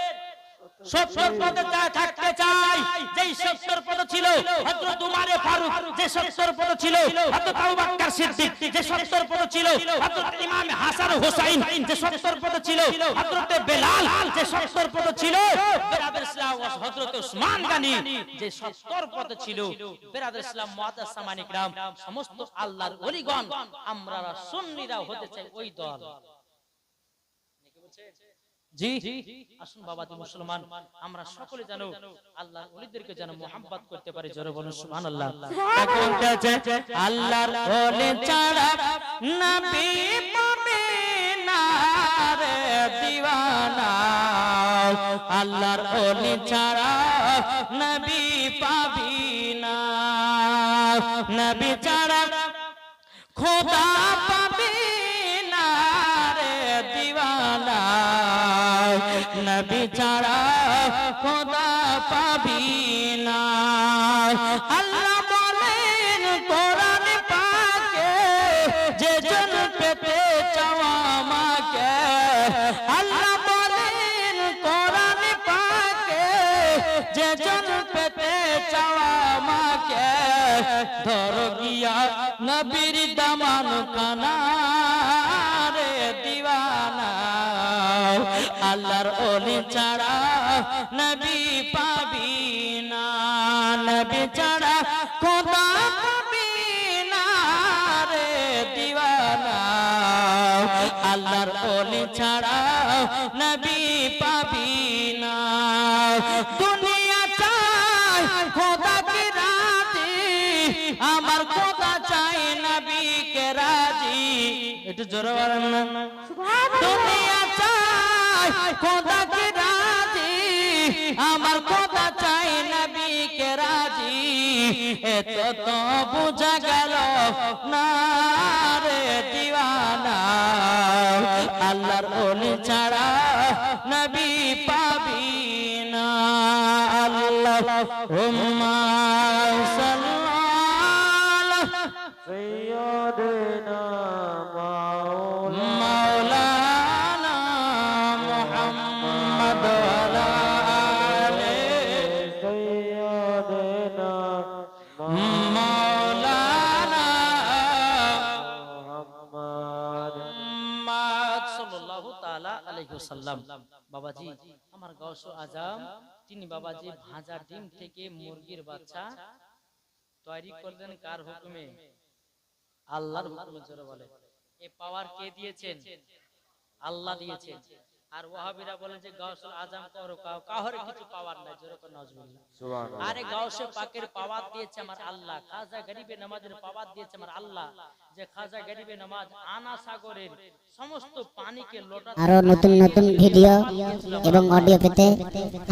সত্যের পথে থাকতে চাই। যেই সত্যের পথ ছিল হযরত উমর ফারুক, যে সত্যের পথ ছিল হযরত আবু বকর সিদ্দিক, যে সত্যের পথ ছিল হযরত ইমাম হাসান হুসাইন, যে সত্যের পথ ছিল হযরত বেলাল, যে সত্যের পথ ছিল বেরাদের ইসলাম হযরত উসমান গনি, যে সত্যের পথ ছিল বেরাদের ইসলাম মুআদ্দাস সামানিক রাম, সমস্ত আল্লাহর ওলিগণ। আমরা সুন্নিরা হতে চাই ওই দল। জি আসুন বাবাজি মুসলমান, আমরা সকলে জানো আল্লাহর ওলিদেরকে যেন মুহাব্বত করতে পারি, জোরে বলুন সুবহানাল্লাহ। আল্লাহর ওলি ছাড়া নবী পাবে না রে দিওয়ানা, আল্লাহর ওলি ছাড়া নবী পাবি না, নবী ছাড়া খোদা পাবি না রে দিওয়ানা, নবী ছাড়া খোদা পাবি না। আল্লাহ বলেন কোরআন পাকে, যে জন পেতে চাও আমাকে, আল্লাহ বলেন কোরআন পাকে, যে জন পেতে চাও আমাকে, ধরো গিয়া নবীর দামান খানা রে দিওয়ানা, আল্লাহর ওলি ছাড়া নবী পাবি না, নবী ছাড়া খোদা পাবি না রে দিওয়ানা, আল্লাহর ওলি ছাড়া নবী পাবি না। দুনিয়া চাই খোদা কে রাজি, আমার খোদা চাই নবী কে রাজি। একটু জোরে বলেন না সুবহানাল্লাহ। দুনিয়া চাই খোদা কে রাজি, আমার খোদা চাই নবী কে রাজি, এত তো বুঝা গেল না রে দিওয়ানা, আল্লাহর ওলি ছাড়া নবী পাবি না। আল্লাহুম্মা সাল্লি সাইয়্যিদিনা মাওলানা মুহাম্মদ ওয়া আলি সাইয়্যিদিনা মাওলানা মুহাম্মদ সাল্লাল্লাহু তাআলা আলাইহি ওয়াসাল্লাম। বাবাজি আমার গাউসে আজম তিনি বাবাজি ভাজা ডিম থেকে মুরগির বাচ্চা তৈরি করলেন কার হুকুমে? আল্লাহর হুকুমে। জোরে বলে। এই পাওয়ার কে দিয়েছেন? আল্লাহ দিয়েছেন। আর ওয়াহাবিরা বলেন যে গাউসুল আজম কাহরে কিছু পাওয়ার নাই। জোরে করে নাউজুবিল্লাহ। সুবহানাল্লাহ। আরে গাউসে পাকের পাওয়ার দিয়েছে আমার আল্লাহ। খাজা গরিবে নওয়াজের পাওয়ার দিয়েছে আমার আল্লাহ। যে খাজা গরিবে নওয়াজ আনা সাগরের সমস্ত পানিকে লোটা। আরো নতুন নতুন ভিডিও এবং অডিও পেতে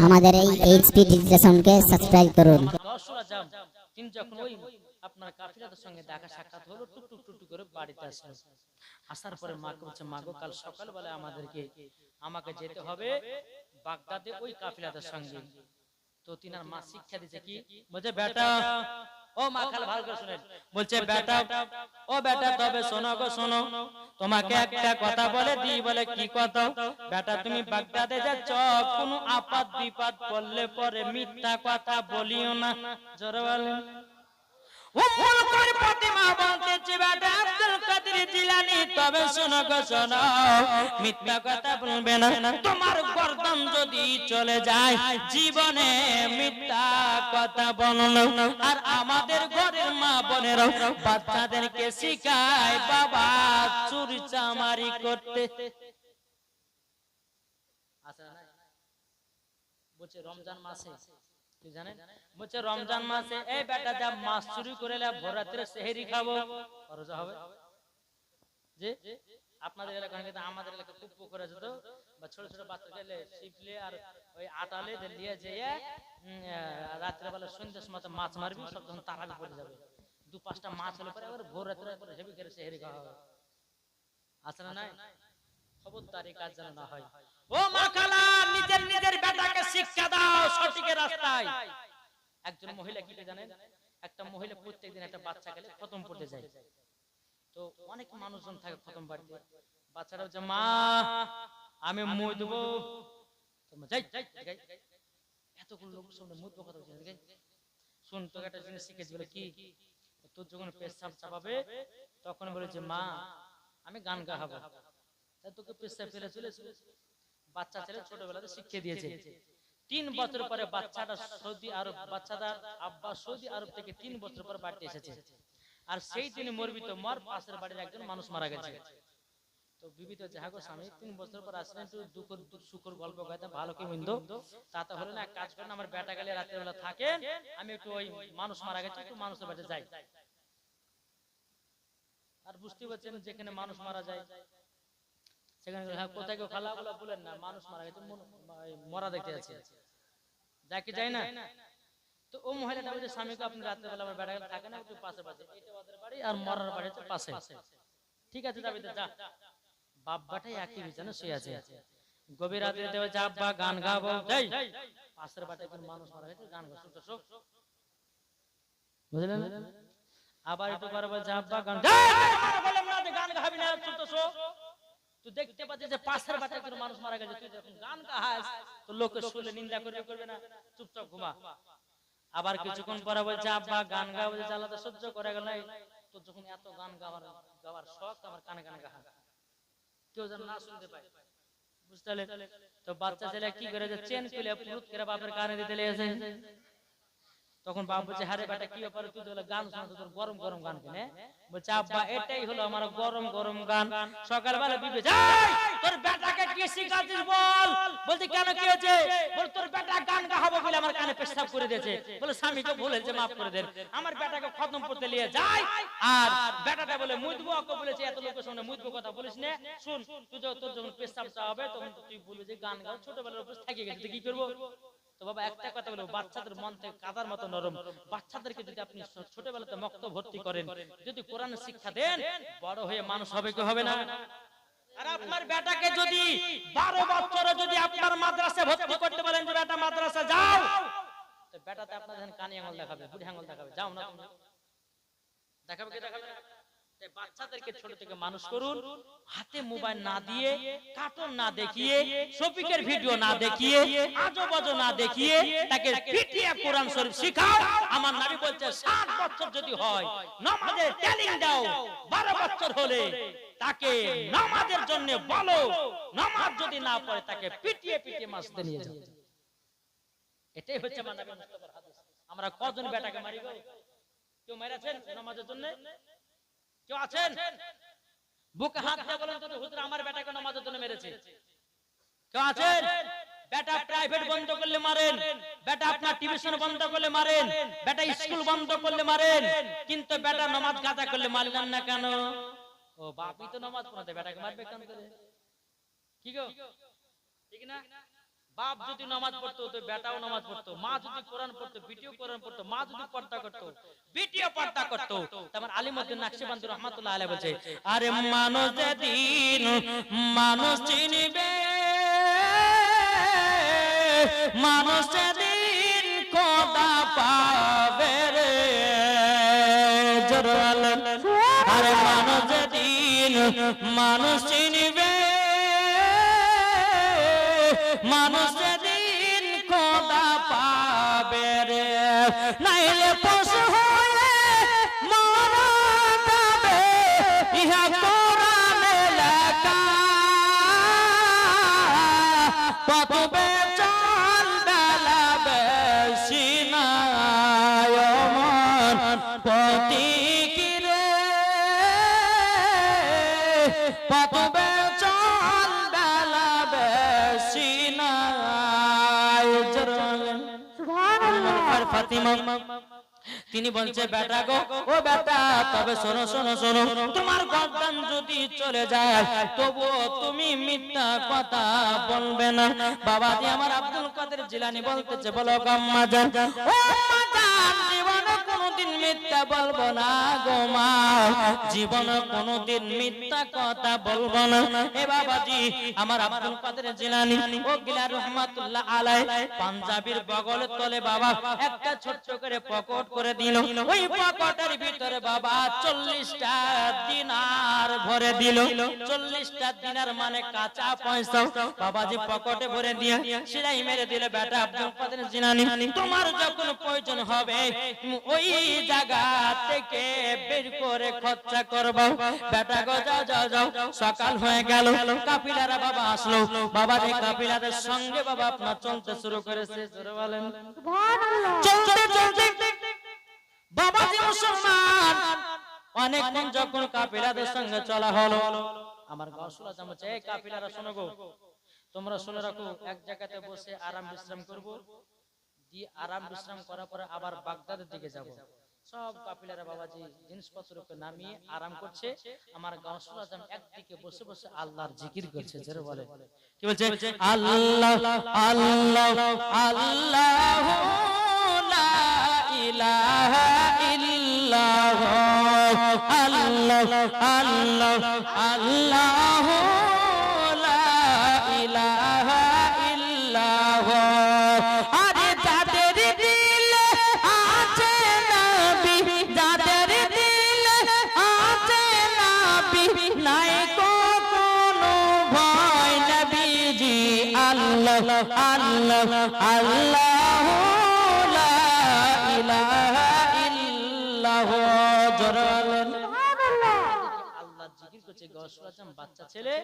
আমাদের এই এইচপি ডিজিটাল সাউন্ডকে সাবস্ক্রাইব করুন। গাউসুল আজম তিনি যখন ওই আপনার কাফিলাদের সঙ্গে দেখা সাক্ষাৎ হলো, টুক টুক করে বাড়িতে আসলেন। আসার পরে মাকে বলছে, মাগো কাল সকালবেলা আমাকে যেতে হবে বাগদাদে ওই কাফিলাদের সঙ্গে। তো তিনার মা শিক্ষা দিয়েছে কি, বলছে বেটা, ও মা খাল ভালো করে শুনেন, বলছে বেটা, ও বেটা তবে শোনো গো শোনো, তোমাকে একটা কথা বলে দিই। বলে কি কথা? বেটা তুমি বাগদাদে যাচ্ছ, কোনো আপাত বিপদ পড়লে পরে মিথ্যা কথা বলিও না। জোরে বলেন। উম্মুল করি ফাতিমা বলতেছে বেটা আব্দুল কাদের জিলানী তবে শোনো গো শোনো, মিথ্যা কথা বলবে না। তোমার গর্দন যদি চলে যায়, জীবনে মিথ্যা কথা বলো না। আর আমাদের ঘরের মা বোনেরা বাচ্চাদেরকে শিখায় বাবা চুরি চামারি করতে। আচ্ছা না, বলছে রমজান মাসে কি জানেন, বলছে রমজান মাসে এই বেটা যা মাছ চুরি করে ভোর রাত্রে সেহরি খাবো, খরচা হবে। যে আপনাদের এলাকা কিন্তু আমাদের এলাকা খুব পুকুর আছে তো, বা ছোট ছোট বাচ্চা গেলে শিপলে আর ওই আটালে দিয়ে যে রাত্রে বেলা সন্ধ্যার সময় মাছ মারবি, সব যখন তাড়াবি পড়ে যাবে, 2-5টা মাছ হলে পরে আবার ভোর রাত্রে হেভি করে সেহরি খাওয়া হবে। আছে না নাই? খবরদারি কাজ যেন না হয়। ও মা খালা, নিজের বেটাকে শিক্ষা দাও সঠিক রাস্তায়। একজন মহিলা কি জানেন, একটা মহিলা প্রত্যেকদিন একটা বাচ্চা গেলে খতম পড়তে যায়। তো অনেক মানুষজন থাকে খতম বাড়িতে, বাচ্চারা বলছে মা আমি মুই দেবো, এতগুলো লোক শুনে মুই দেবো কথা বলছে, শুন তোকে একটা জিনিস শিখেছি। বলে কি? তোর যখন পেশাব চাপাবে তখন বলে যে মা আমি গান গাহাবো, তাই তোকে পেশাব ফেলে চলে বাচ্চা ছেলে ছোটবেলাতে শিক্ষা দিয়েছে। 3 বছর পরে বাচ্চাটা সৌদি আরব, বাচ্চাটা আব্বা সৌদি আরব থেকে 3 বছর পর বাড়িতে এসেছে। আর সেই দিন মরবি তো মর, পাশের বাড়ির একজন মানুষ মারা গেছে। তো বিবি তো যাহা গো স্বামী 3 বছর পর আসলেন, একটু দুঃখের সুখের গল্প গাইতে ভালো কি মন্দ, তাতে হলো না, এক কাজ করেন আমার বেটা গেলে রাতের বেলা থাকেন, আমি একটু ওই মানুষ মারা গেছে একটু মানুষের বাড়িতে যাই। আর বুঝতে পারছেন যেখানে মানুষ মারা যায় সেখানে কোথায় কেউ খালা বলে বলেন না, মানুষ মারা গেছে মরা দেখতে আছে, যাকে যায় না। তো ও মহিলাটা বলছে স্বামীকে আপনি রাতের বেলা আমার বেটা গেলে থাকে না, একটু পাশে পাশে, এটা ওদের বাড়ি আর মরার বাড়ি হচ্ছে পাশে। ঠিক আছে যাবি, যা। বাপবাটাই একই বিছানা শুয়ে আছে। গভীর রাতে দেবে যা আব্বা গান গাবো, যাই পাশের বাড়িতে কোন মানুষ মারা গেছে গান গাও, বুঝলেন? আবার একটু পরে বলে যা আব্বা গান, বললাম না যে গান গাবি না, শুনতেছো? তুই দেখতে পাচ্ছিস যে পাশের বাড়িতে কোন মানুষ মারা গেছে, তুই যখন গান গাস তো লোকে শুনলে নিন্দা করবে না, চুপচাপ ঘুমা। আবার কিছুক্ষণ পরে বলছে আব্বা গান গাও, বলছে জ্বালাতে সহ্য করে গেল না, তো যখন এত গান গাওয়ার শখ আমার কানে কানে গাহা, কেউ যেন না শুনতে পায়, বুঝতে পারলে? তো বাচ্চা ছেলে কি করে যে চেন খুলে পুরুত করে বাপের কানে দিতে লেগেছে। তখন বাপ বলছে হারে বেটা কি ব্যাপার, তুই তো গান শোনাতে তোর গরম গরম গান কেনে? বলছে আব্বা এটাই হলো আমার গরম গরম গান। সকালবেলা বিবে তোর বেটাকে কি শিখাচ্ছিস বল? বলতে কেন কি হয়েছে? বল তোর বেটা গান গাহাবো বলে আমার কানে পেশাব করে দিয়েছে। বলে স্বামীকে বলেছে মাফ করে দেন, আমার বেটাকে খতম করতে নিয়ে যায়। আর বেটাটা বলে মুদবো, ওকে বলেছে এত লোকের সামনে মুদবো কথা বলিস না, শুন তুই তোর যখন পেশাব চাওয়াবে তখন তুই বলবি যে গান গাও, ছোটবেলার উপর থেকে গেছে কি করবো? তো বাবা একটা কথা বলবো, বাচ্চাদের মন থেকে কাদার মতো নরম, বাচ্চাদেরকে যদি আপনি ছোটবেলাতে মক্ত ভর্তি করেন, যদি কোরআনের শিক্ষা দেন, বড় হয়ে মানুষ হবে কি হবে না? আর আপনার বেটাকে যদি 12 বছরে যদি আপনার মাদ্রাসায় ভর্তি করতে বলেন যে বেটা মাদ্রাসা যাও, তো বেটাতে আপনার যখন কানে আঙুল দেখাবে, বুড়ি আঙুল দেখাবে, যাও না তুমি, দেখাবে কি দেখাবে না? বাচ্চাদেরকে ছোট থেকে মানুষ করুন, হাতে মোবাইল না দিয়ে, কার্টুন না দেখিয়ে, শফিকের ভিডিও না দেখিয়ে, আজেবাজে না দেখিয়ে তাকে পিটিয়ে কোরআন শরীফ শিখাও। আমার নবী বলছে 7 বছর যদি হয় নামাজের ট্রেনিং দাও, 12 বছর হলে তাকে নামাজের জন্য বলো, নামাজ যদি না পড়ে তাকে পিটিয়ে পিটিয়ে মসজিদে নিয়ে যাও। এটাই হচ্ছে আমার নবী মুস্তাফার হাদিস। আমরা কজন বেটাকে মারি গো? কেউ মেরেছেন নামাজের জন্য? কেউ আছেন? বুকে হাত দিয়ে বলেন তো হুজুর আমার বেটাকে নামাজের জন্য মেরেছে। কেউ আছেন? বেটা প্রাইভেট বন্ধ করলে মারেন, বেটা আপনার টিউশন বন্ধ করলে মারেন, বেটা স্কুল বন্ধ করলে মারেন, কিন্তু বেটা নামাজ কাজা করলে মারলেন না কেন? ও বাপই তো নামাজ পড়াতে, বেটাকে মারবে কেন করে? কি গো, ঠিক না? বাপ যদি নামাজ পড়তো তো বেটাও নামাজ পড়তো, মা যদি কোরআন পড়তো বিটিও কোরআন পড়তো, মা যদি পর্দা করতো বিটিও পর্দা করতো। তারপর আলিমউদ্দিন নাকশবন্দি রাহমাতুল্লাহ আলাইহি বলছে, আরে মানুষ যেদিন মানুষ চিনিবে, মানুষ যেদিন খোদা পাবে রে, জোরালেন। আরে মানুষ যেদিন মানুষ চিনিবে, মানুষ যেদিন খোদা পাবে রে, নাইলে পশু হয়ে মারা যাবে, ইহা কোরআনে লেখা। কত বেচান বেলা বেশি নাই মন প্রতীকী রে, কত বেচান বেলা বেশি নাই। সুবহানাল্লাহ। ফাতিমা তিনি বলছে, বেটা গো, ও বেটা, তবে শোনো শোনো শোনো, তোমার গর্দান যদি চলে যায় তবুও তুমি মিথ্যা কথা বলবে না। বাবাজি আমার আব্দুল কাদের জিলানী বলতেছে, বলো আম্মা জান, ও আম্মা জান, জীবনে কোনোদিন মিথ্যা বলবো না গো মা, জীবনে কোনোদিন মিথ্যা কথা বলবো না। এ বাবাজি আমার আব্দুল কাদের জিলানী ও গিলা রহমাতুল্লাহ আলাইহি পাঞ্জাবির বগলের তলে বাবা একটা ছোট্ট করে পকেট করে দিল। ওই পকেটের ভিতরে বাবা 40টা দিনার ভরে দিল। 40টা দিনার মানে কাঁচা পয়সা বাবাজি পকেটে ভরে দিয়ে সেলাই মেরে দিল, বেটা আব্দুল কাদের জিলানী, তোমার যখন প্রয়োজন হবে তুমি ওই জায়গা থেকে বের করে খরচা করবে। বেটা গো যাও যাও যাও। সকাল হয়ে গেল, কাফিলারা বাবা আসলো। বাবাজি কাফিলাদের সঙ্গে বাবা আপনার চলতে শুরু করেছে। জোরে বলেন সুবহানাল্লাহ। চলতে চলতে বাবাজি মুসলমান অনেকক্ষণ যখন কাফিলাদের সঙ্গে চলা হলো, আমার গাউসুল আজম বলছে, এই কাফিলারা শোনো গো, তোমরা শুনে রাখো, এক জায়গাতে বসে আরাম বিশ্রাম করব, দিয়ে আরাম বিশ্রাম করার পরে আবার বাগদাদের দিকে যাব। সব কাফিলারা বাবাজি জিনিসপত্রকে নামিয়ে আরাম করছে, আমার গাউসুল আজম একদিকে বসে বসে আল্লাহর জিকির করছে। জোরে বলে কি বলছে? আল্লাহ আল্লাহ আল্লাহ লা ইলাহা ইল্লাল্লাহ, আল্লাহ আল্লাহ আল্লাহ লা ইলাহা ইল্লাল্লাহ। আরে যাদের দিলে আছে নবী, যাদের দিলে আছে নবী, নাই কোনো ভয় নবীজি। আল্লাহ আল্লাহ আল্লাহ লা ইলাহা ইল্লাল্লাহ। জোরালেন সুবহানাল্লাহ। আল্লাহর জিকির করছে গাউসুল আজম বাচ্চা ছেলে,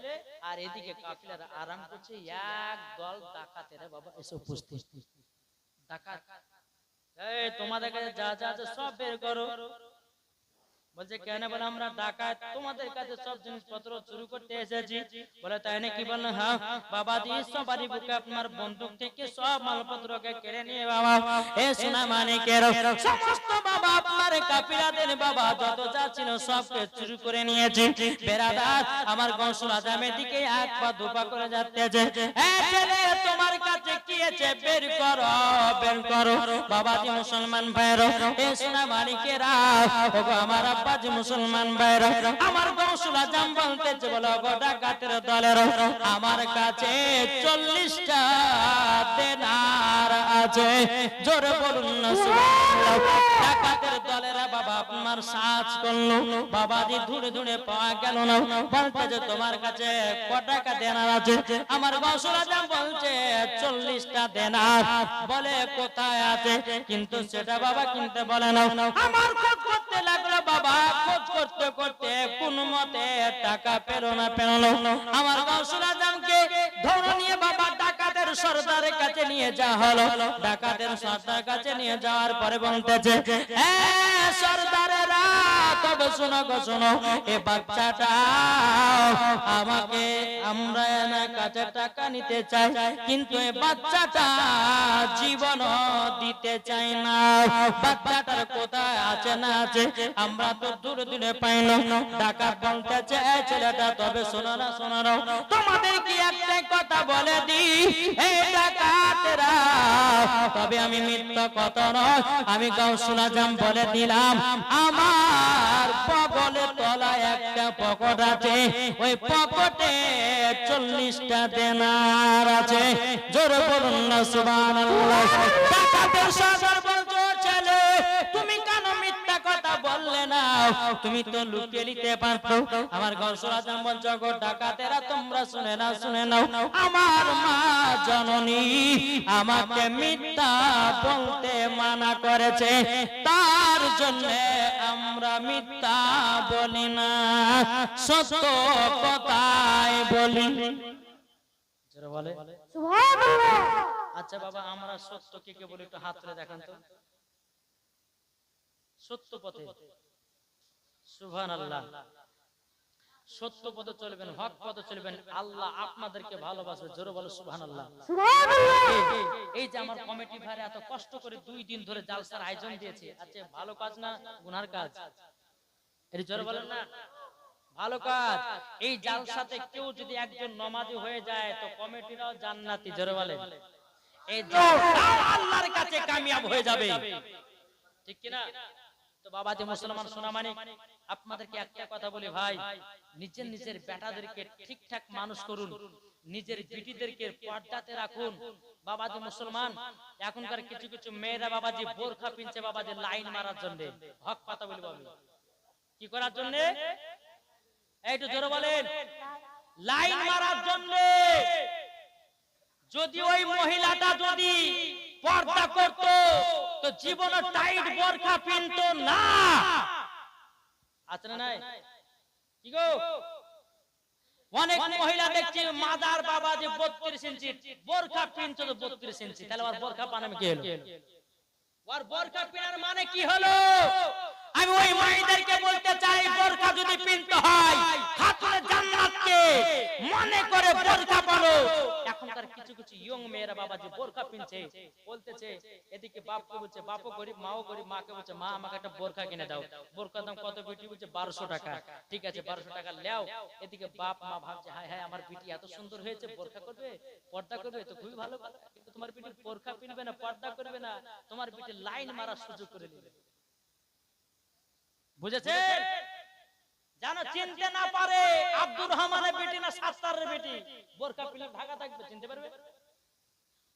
আর এদিকে কাফিলারা আরাম করছে। এক দল ডাকাতেরা বাবা এসে উপস্থিত। ডাকাত, এই তোমাদের কাছে যা যা আছে সব বের করো। বলছে কেন? বলে আমরা ডাকাত, তোমাদের কাছে সব জিনিসপত্র চুরি করতে এসেছি। বলে তাই নাকি? বললেন হ্যাঁ বাবাজি, সবারই বুকে আপনার বন্দুক থেকে সব মালপত্রকে কেড়ে নিয়ে বাবা এ সোনা মানিকের সমস্ত বাবা আপনার কাফিলাদের বাবা যত যা ছিল সবকে চুরি করে নিয়েছি। বেরাদার আমার গাউসুল আজমের দিকে এক পা দুপা করে যাচ্ছে। এ ছেলে, তোমার কাছে কি আছে? বের করো বের করো। বাবাজি মুসলমান ভাইরা, এ সোনা মানিকেরা, ওগো আমার আব্বাজি মুসলমান ভাইরা, আমার গাউসুল আজম বলতেছে, বলো গো ডাকাতের দলের, আমার কাছে 40টা দিনার আছে। জোরে বলুন না সুবহানাল্লাহ। ডাকাতের দলেরা বাবা আপনার সাজ করলো, বাবাজি ধুড়ে ধুড়ে পাওয়া গেল না। বলতে যে তোমার কাছে কত টাকা দিনার আছে? আমার গাউসুল আজম বলছে 40টা দিনার। বলে কোথায় আছে? কিন্তু সেটা বাবা কিনতে বলে না। আমার খোঁজ করতে লাগলো বাবা, খোঁজ করতে করতে কোন মতে টাকা পেল না। আমার গাউসুল আজমকে ধরে নিয়ে বাবা ডাকাতের ডাকাতের সর্দারের কাছে নিয়ে যাওয়া হলো। ডাকাতের সর্দার কাছে নিয়ে যাওয়ার পরে বলতেছে, সর্দারেরা তবে শোনো গো শোনো, এ বাচ্চাটা আমাকে আমরা এনার কাছে টাকা নিতে চাই, কিন্তু এ বাচ্চাটা জীবন দিতে চাই না। বাচ্চাটার কোথায় আছে না আছে আমরা তো দূরে দূরে পাই না। ডাকাত বলতেছে, ছেলেটা তবে শোনো না শোনো না, তোমাদের কি একটা কথা বলে দি, এই ডাকাতেরা তবে আমি মিথ্যা কথা নয়, আমি গাউসুল আজম বলে দিলাম, আমার বগলে তলায় একটা পকেট আছে, ওই পকেটে 40টা দেনার আছে। জোরে বলুন না সুবহানাল্লাহ। ডাকাতের সর্দার বলছো, ছেলে তুমি কেন মিথ্যা কথা বললে না, তুমি তো লুকিয়ে নিতে পারতো। আমার গাউসুল আজম বলছো, গো ডাকাতেরা তোমরা শুনে নাও শুনে নাও, আমার মা জননী আমাকে মিথ্যা বলতে মানা করেছে, তার জন্য আমরা মিথ্যা বলি না, সত্য কথাই বলি। যারা বলে আচ্ছা বাবা, আমরা সত্য কে কে বলি একটু হাত তুলে দেখান তো। সত্য পথে, সুবহানাল্লাহ, সত্য পথে চলবেন, হক পথে চলবেন, আল্লাহ আপনাদেরকে ভালোবাসবে। জোরে বলো সুবহানাল্লাহ। এই যে আমার কমিটি ভাইরা এত কষ্ট করে 2 দিন ধরে জালসার আয়োজন দিয়েছে, আচ্ছা ভালো কাজ না গুনার কাজ? এর জোরে বলেন না, ভালো কাজ। এই জালসাতে কেউ যদি একজন নামাজি হয়ে যায় তো কমিটিরাও জান্নাতি। জোরে বলে, এই জালসাও আল্লাহর কাছে কামিয়াব হয়ে যাবে, ঠিক কি না? তো বাবা যে মুসলমান সোনামানিক, আপনাদেরকে একটা কথা বলি ভাই, নিজের নিজের বেটাদেরকে ঠিকঠাক মানুষ করুন, নিজের বিটিদেরকে পর্দাতে রাখুন। বাবাজি মুসলমান, এখনকার কিছু কিছু মেয়েরা বাবাজি বোরখা পিনছে বাবাজি লাইন মারার জন্য। হক কথা বলি বাবা, কি করার জন্য? এইটু জোরে বলেন, লাইন মারার জন্য। যদি ওই মহিলাটা যদি পর্দা করত তো জীবনে টাইট বোরখা পিনতো না। আছে না নাই? কি গো, অনেক মহিলা দেখছি মাদার বাবা যে 32 ইঞ্চি বোরখা পিনতো, তো 32 ইঞ্চি, তাহলে ওর বোরখা পানামে কি হলো? ওর বোরখা পিনার মানে কি হলো? আমি ওই মায়েদেরকে বলতে চাই, বোরখা যদি পিনতে হয় খাতুনে জান্নাতকে মনে করে বোরখা পরো। এখনকার কিছু কিছু ইয়ং মেয়েরা বাবা যে বোরখা পিনছে, বলতেছে এদিকে বাপকে বলছে বাপও গরিব মাও গরিব, মাকে বলছে মা আমাকে একটা বোরখা কিনে দাও। বোরখার দাম কত? বিটি বলছে 1200 টাকা। ঠিক আছে 1200 টাকা লেও। এদিকে বাপ মা ভাবছে হায় হায় আমার বিটি এত সুন্দর হয়েছে, বোরখা করবে পর্দা করবে তো খুবই ভালো কথা, কিন্তু তোমার বিটি বোরখা পিনবে না, পর্দা করবে না, তোমার বিটি লাইন মারার সুযোগ করে নেবে। বুঝেছেন? জানো চিনতে না পারে আব্দুর রহমানের বেটি না সাত্তারের বেটি, বোরখা পিলে ঢাকা থাকবে, চিনতে পারবে?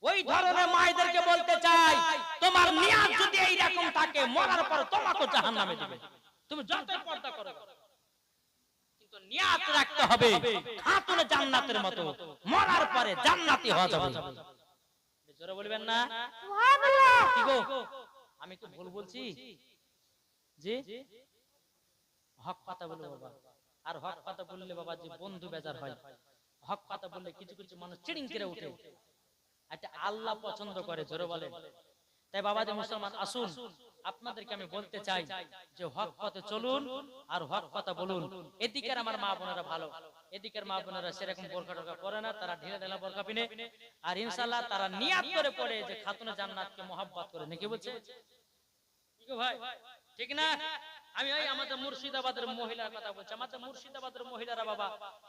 ওই ধরনের মায়েদেরকে বলতে চাই, তোমার নিয়াত যদি এই রকম থাকে, মরার পর তোমাকে জাহান্নামে দিবে। তুমি যতই পর্দা করো, কিন্তু নিয়াত রাখতে হবে খাতুনে জান্নাতের মতো, মরার পরে জান্নাতি হওয়া যাবে। জোরে বলবেন না সুবহানাল্লাহ? কি গো, আমি তো ভুল বলছি? জি, হক কথা বলে বাবা, আর হক কথা বললে বাবা যে বন্ধু বেজার হয়। হক কথা বললে কিছু কিছু মানুষ চিড়িং করে উঠে, এটা আল্লাহ পছন্দ করে। জোরে বলে। তাই বাবা যে মুসলমান আসুন, আপনাদেরকে আমি বলতে চাই যে হক পথে চলুন আর হক কথা বলুন। এদিকের আমার মা বোনেরা ভালো, এদিকের মা বোনেরা সেরকম বোরখা টোরখা পরে না, তারা ঢিলে ঢালা বোরখা পিনে, আর ইনশাআল্লাহ তারা নিয়াত করে পড়ে যে খাতুনে জান্নাতকে মহব্বত করে। নাকি বলছে? কি গো ভাই, ঠিক না? আমি ওই আমাদের মুর্শিদাবাদের মহিলার কথা বলছি। আমাদের মুর্শিদাবাদের মহিলারা বাবা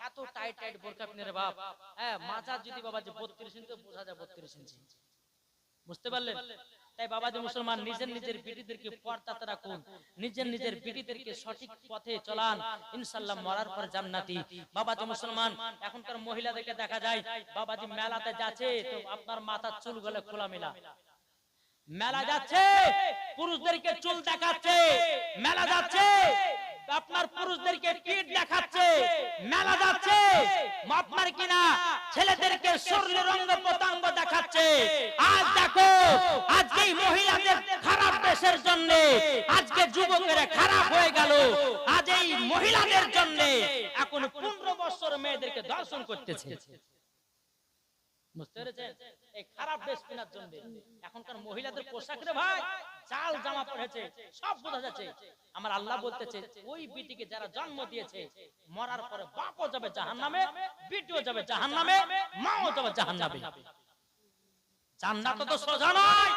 এত টাইট টাইট বোরখা পিনে রে বাপ, হ্যাঁ মাথা যদি বাবা যে 32 ইঞ্চি বোঝা যায় 32 ইঞ্চি। বুঝতে পারলেন? তাই বাবা যে মুসলমান নিজের নিজের বিটিদেরকে পর্দাতে রাখুন, নিজের নিজের বিটিদেরকে সঠিক পথে চলান, ইনশাআল্লাহ মরার পর জান্নাতি। বাবা যে মুসলমান, এখনকার মহিলাদেরকে দেখা যায় বাবা যে মেলাতে যাচ্ছে তো আপনার মাথার চুলগুলো খোলামেলা, মেলা যাচ্ছে পুরুষদেরকে চুল দেখাচ্ছে, মেলা যাচ্ছে আপনার পুরুষদেরকে পিঠ দেখাচ্ছে, মেলা যাচ্ছে আপনার কিনা ছেলেদেরকে শরীরের অঙ্গ প্রত্যঙ্গ দেখাচ্ছে। আজ দেখো, আজকে এই মহিলাদের খারাপ দেশের জন্য আজকে যুবকেরা খারাপ হয়ে গেল। আজ এই মহিলাদের জন্য এখন 15 বছর মেয়েদেরকে দর্শন করতেছে। বুঝতে পেরেছেন? এই খারাপ ড্রেস কেনার জন্য এখনকার মহিলাদের পোশাক রে ভাই জাল জামা পড়েছে, সব বোঝা যাচ্ছে। আমার আল্লাহ বলতেছে ওই বিটিকে যারা জন্ম দিয়েছে মরার পরে বাপও যাবে জাহান্নামে, বিটিও যাবে জাহান্নামে, মাও যাবে জাহান্নামে। জান্নাত তো সোজা নয়,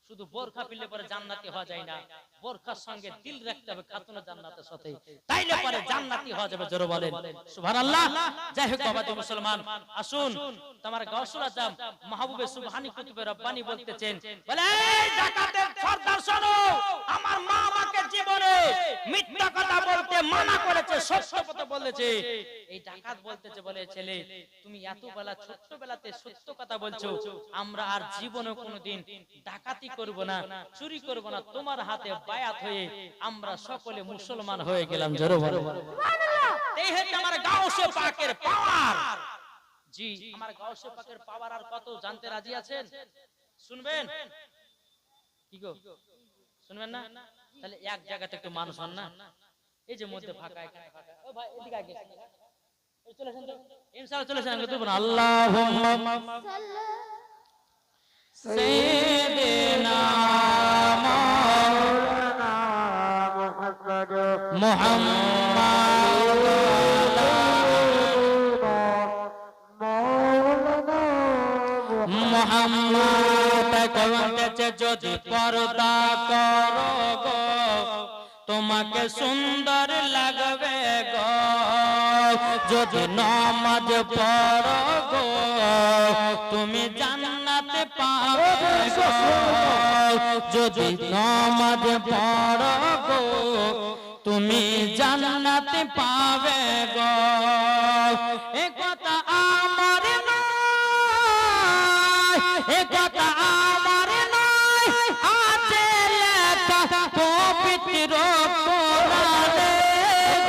শুধু বোরখা পিলে পরে জান্নাতি হওয়া যায় না, বোরখার সঙ্গে দিল রাখতে হবে খাতুনের জান্নাতের সাথে, তাইলে পরে জান্নাতি হওয়া যাবে। জোরে বলেন সুবহানাল্লাহ। যাই হোক বাবাজি মুসলমান, আসুন তোমার গাউসুল আজম মাহবুবে সুবহানী কুতুবে রব্বানী বলতেছেন, বলে এই যাকাতের সরদার শোনো, আমার মা আমাকে জীবনে মিথ্যা কথা বলতে মানা করেছে, সত্য কথা বলেছে। এই ডাকাত বলতেছে, বলে ছেলে তুমি এত বেলা ছোট্টবেলাতে সত্য কথা বলছো, আমরা আর জীবনে কোনোদিন ডাকাতি করব না, চুরি করব না, তোমার হাতে বায়াত হয়ে আমরা সকলে মুসলমান হয়ে গেলাম। জোরে বলো সুবহানাল্লাহ। এই হচ্ছে আমার গাউসে পাকের পাওয়ার। জি, আমার গাউসে পাকের পাওয়ার আর কত জানতে রাজি আছেন? শুনবেন কি গো, শুনবেন না? তাহলে এক জায়গাতে একটু মানুষ হন না, এই যে মধ্যে ফাঁকা, এখানে ফাঁকা, ও ভাই এদিকে আগে চলে আসেন তো, ইনশাআল্লাহ চলে আসেন। তো আল্লাহুম্মা সাইয়্যিদিনা মাওলানা মুহাম্মদ মুহাম্মদ কওয়াতে যদি পর্দা করো গো তোমাকে সুন্দর লাগবে গো, যদি নামাজ পড়ো গো তুমি জান্নাত পাবে গো, যদি নামাজ পড়ো গো তুমি জান্নাত পাবে গো। এ কথা আমার নয়, এ কথা আমার নয়, আছে লেখা পবিত্র কোরআনে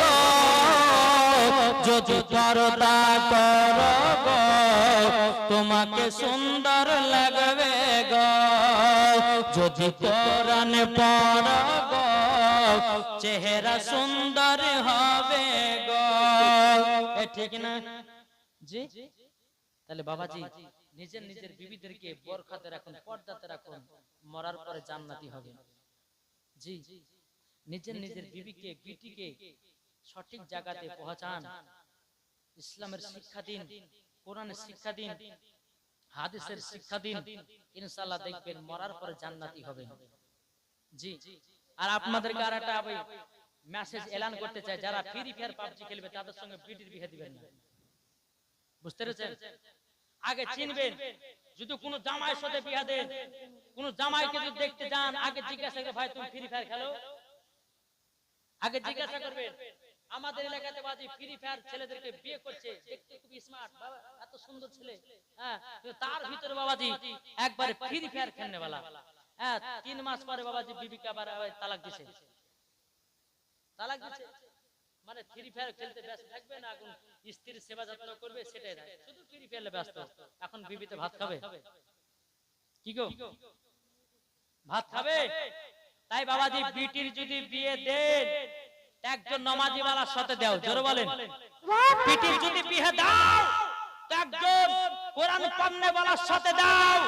গো, যদি পর্দা করো গো তোমাকে সুন্দর লাগবে গো, যদি কোরআন পড়ো গো চেহারা সুন্দর হবে গো। এ ঠিক না জি? তাহলে বাবাজি নিজের নিজের বিবিদেরকে বোরখাতে রাখুন, পর্দাতে রাখুন, মরার পরে জান্নাতি হবে। জি, নিজের নিজের বিবিকে বিটিকে সঠিক জায়গাতে পৌঁছান, ইসলামের শিক্ষা দিন, কোরআনের শিক্ষা দিন, হাদিসের শিক্ষা দিন, ইনশাআল্লাহ দেখবেন মরার পরে জান্নাতি হবে। জি, আর আপনাদেরকে আর একটা মেসেজ এলান করতে চাই, যারা ফ্রি ফায়ার পাবজি খেলবে তাদের সঙ্গে বিটির বিয়ে দিবেন না। বুঝতে পেরেছেন? আগে চিনবেন, যদি কোনো জামাইয়ের সাথে বিয়ে দেন, কোনো জামাইকে যদি দেখতে যান আগে জিজ্ঞাসা করবেন, ভাই তুমি ফ্রি ফায়ার খেলো? আগে জিজ্ঞাসা করবেন। আমাদের এলাকাতে বাজি ফ্রি ফায়ার ছেলেদেরকে বিয়ে করছে, দেখতে খুব স্মার্ট, বাবা এত সুন্দর ছেলে, হ্যাঁ, তার ভিতরে বাবাজি একবারে ফ্রি ফায়ার খেলনে वाला, হ্যাঁ, 3 মাস পরে বাবাজি বিবিকে আবার তালাক দিছে, তালাক দিছে। মানে ফ্রি ফায়ার খেলতে ব্যস্ত থাকবে না, এখন স্ত্রীর সেবা যত্ন করবে সেটাই না, শুধু ফ্রি ফায়ারে ব্যস্ত। এখন বিবিতে ভাত খাবে কি গো, ভাত খাবে? তাই বাবাজি বিটির যদি বিয়ে দেন একজন নামাজি ওয়ালার সাথে দাও। জোরে বলেন। বিটির যদি বিয়ে দাও একজন কোরআন পড়নে ওয়ালার সাথে দাও।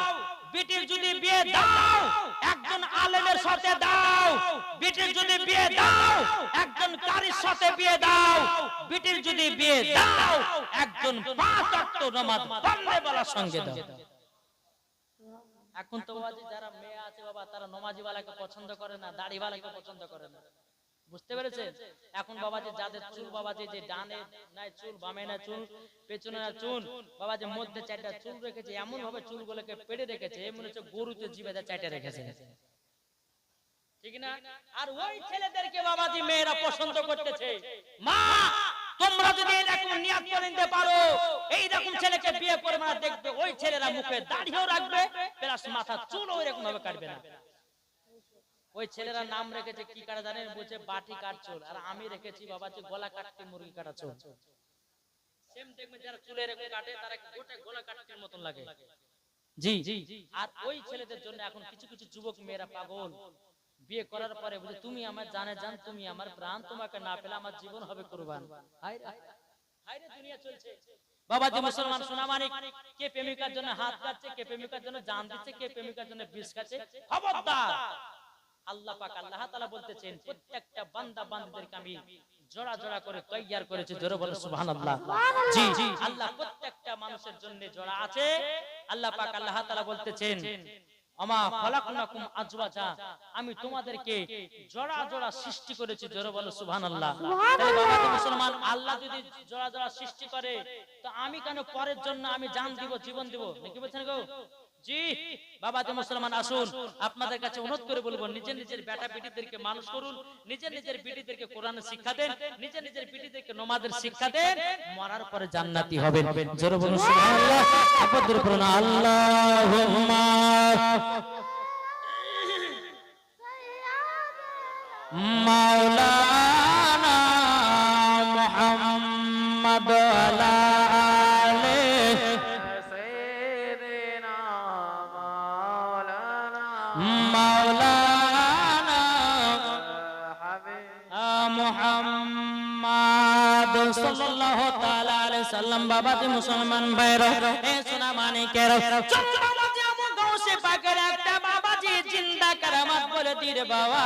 বিটির যদি বিয়ে দাও একজন আলেমের সাথে দাও। বিটির যদি বিয়ে দাও একজন কারির সাথে বিয়ে দাও। বিটির যদি বিয়ে দাও একজন 5 ওয়াক্ত নামাজ পড়নে ওয়ালার সঙ্গে দাও। এখন তো বাবাজি যারা মেয়ে আছে বাবা তারা নামাজি ওয়ালাকে পছন্দ করে না, দাড়ি ওয়ালাকে পছন্দ করে না। বুঝতে পেরেছেন? এখন বাবাজি যাদের চুল বাবাজি যে ডানে নাই চুল, বামে না চুল, পেছনে না চুল, বাবাজি মধ্যে 4টা চুল রেখেছে, এমন ভাবে চুলগুলোকে পেড়ে রেখেছে এমন হচ্ছে গরুতে জিভেতে 4টা রেখেছে, ঠিক না? আর ওই ছেলেদেরকে বাবাজি মেয়েরা পছন্দ করতেছে। মা তোমরা যদি এরকম নিয়ত করে নিতে পারো এইরকম ছেলেকে বিয়ে করে না, দেখবে ওই ছেলেরা মুখে দাড়িও রাখবে প্লাস মাথা চুলও এরকম ভাবে কাটবে না। ওই ছেলেরা নাম রেখেছে কি কাটা জানেন? বলছে বাটি কাট চুল। আর আমি রেখেছি বাবাজি গলা কাটতে মুরগি কাটা চুল। সেম দেখবেন যারা চুল এরকম কাটে তারা গোটা গলা কাটতের মতন লাগে। জি, আর ওই ছেলেদের জন্য এখন কিছু কিছু যুবক মেয়েরা পাগল। বিয়ে করার পরে বলে তুমি আমার জানে জান, তুমি আমার প্রাণ, তোমাকে না পেলে আমার জীবন হবে কুরবান। হায় রে দুনিয়া চলছে। বাবাজি মুসলমান সোনা মানিক, কে প্রেমিকার জন্য হাত কাটছে, কে প্রেমিকার জন্য জান দিচ্ছে, কে প্রেমিকার জন্য বিষ খাচ্ছে, খবরদার। আল্লাহ পাক আল্লাহ তাআলা বলতেছেন প্রত্যেকটা বান্দা বান্দীদেরকে আমি জোড়া জোড়া করে তৈয়ার করেছি। জোরে বলো সুবহানাল্লাহ। জি জি, আল্লাহ প্রত্যেকটা মানুষের জন্য জোড়া আছে। আল্লাহ পাক আল্লাহ তাআলা বলতেছেন আমা খালাকনাকুম আজওয়াজা, আমি তোমাদেরকে জোড়া জোড়া সৃষ্টি করেছি। জোরে বলো সুবহানাল্লাহ। তাহলে বাবা মুসলমান, আল্লাহ যদি জোড়া জোড়া সৃষ্টি করে তো আমি কেন পরের জন্য আমি জান দিব, জীবন দিব? নাকি বলছেন গো? জি বাবাজি মুসলমান, আসুন আপনাদের কাছে অনুরোধ করে বলবো, নিজের নিজের বেটা বেটিদেরকে মানুষ করুন, নিজের নিজের বেটিদেরকে কোরআনের শিক্ষা দেন, নিজের নিজের বেটিদেরকে নামাজের শিক্ষা দেন, মরার পরে জান্নাতি হবেন। জোরে বলুন সুবহানাল্লাহ। আপনাদের উপর আল্লাহুম্মা মাওলানা মুহাম্মদ আলা আলিহি মাওলানা মুহাম্মদ সাল্লাল্লাহু তাআলা আলাইহি সাল্লাম। বাবাজি মুসলমান ভাইরা, এ সোনা মানিকের বাবাজি আমার গাউসে পাকের একটা বাবাজি জিন্দা কারামাত বলে দির বাবা।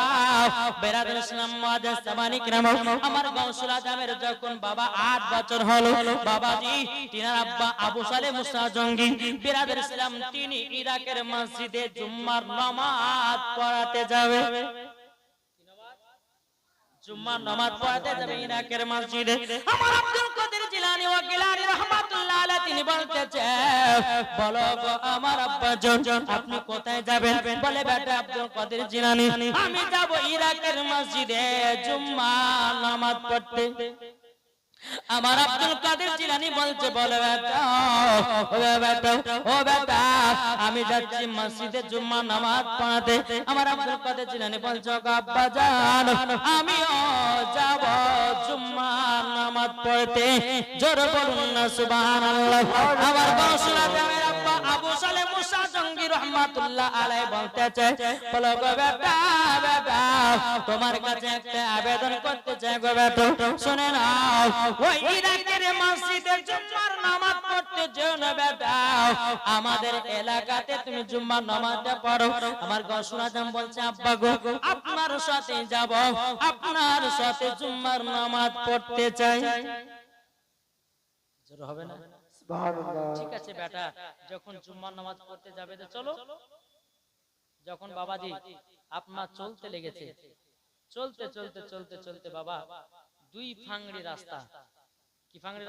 বেরাদর ইসলাম মুআজ্জাজ সামানিক রাম, আমার গাউসুল আজমের যখন বাবা 8 বছর হলো, বাবাজি তিনার আব্বা আবু সালে মুসা জঙ্গি বেরাদর ইসলাম তিনি ইরাকের মসজিদে জুম্মার নামাজ পড়াতে যাবে। জুম্মার নামাজ পড়াতে যাবে ইরাকের মসজিদে। আমার আব্দুল কাদের জিলানী ওয়া গিলানী রাহমাতুল্লাহ আলাইহি তিনি বলতেছে, বলো গো আমার আব্বা জন আপনি কোথায় যাবেন? বলে বেটা আব্দুল কাদের জিলানী আমি যাব ইরাকের মসজিদে জুম্মার নামাজ পড়তে। আমার আব্দুল কাদের জিলানী বলছে, বলে বেটা ও বেটা আমি যাচ্ছি মসজিদে জুম্মার নামাজ পড়াতে। আমার আব্দুল কাদের জিলানী বলছে, আব্বা জান আমিও যাব জুম্মার নামাজ পড়তে। জোরে বলুন না সুবহানাল্লাহ। আমার গাউসুল আজমের আব্বা আবু সালে মুসা জঙ্গি রাহমাতুল্লাহ আলাইহি বলতেছে, বলো গো বেটা বেটা তোমার কাছে একটা আবেদন করতে চাই গো বেটা, শুনে নাও। ওই ইরাকের মসজিদে জুম্মার নামাজ পড়তে যেও না বেটা, আমাদের এলাকাতে তুমি জুম্মার নামাজটা পড়ো। আমার গাউসুল আজম বলছে, আব্বা গো আপনার সাথে যাব, আপনার সাথে জুম্মার নামাজ পড়তে চাই। জোর হবে না? ঠিক আছে বেটা, যখন জুম্মার নামাজ পড়তে যাবে তো চলো। যখন বাবাজি আপনার চলতে লেগেছে, চলতে চলতে চলতে চলতে বাবা 2 ফাংড়ি রাস্তা, কি ফাংড়ি রাস্তা?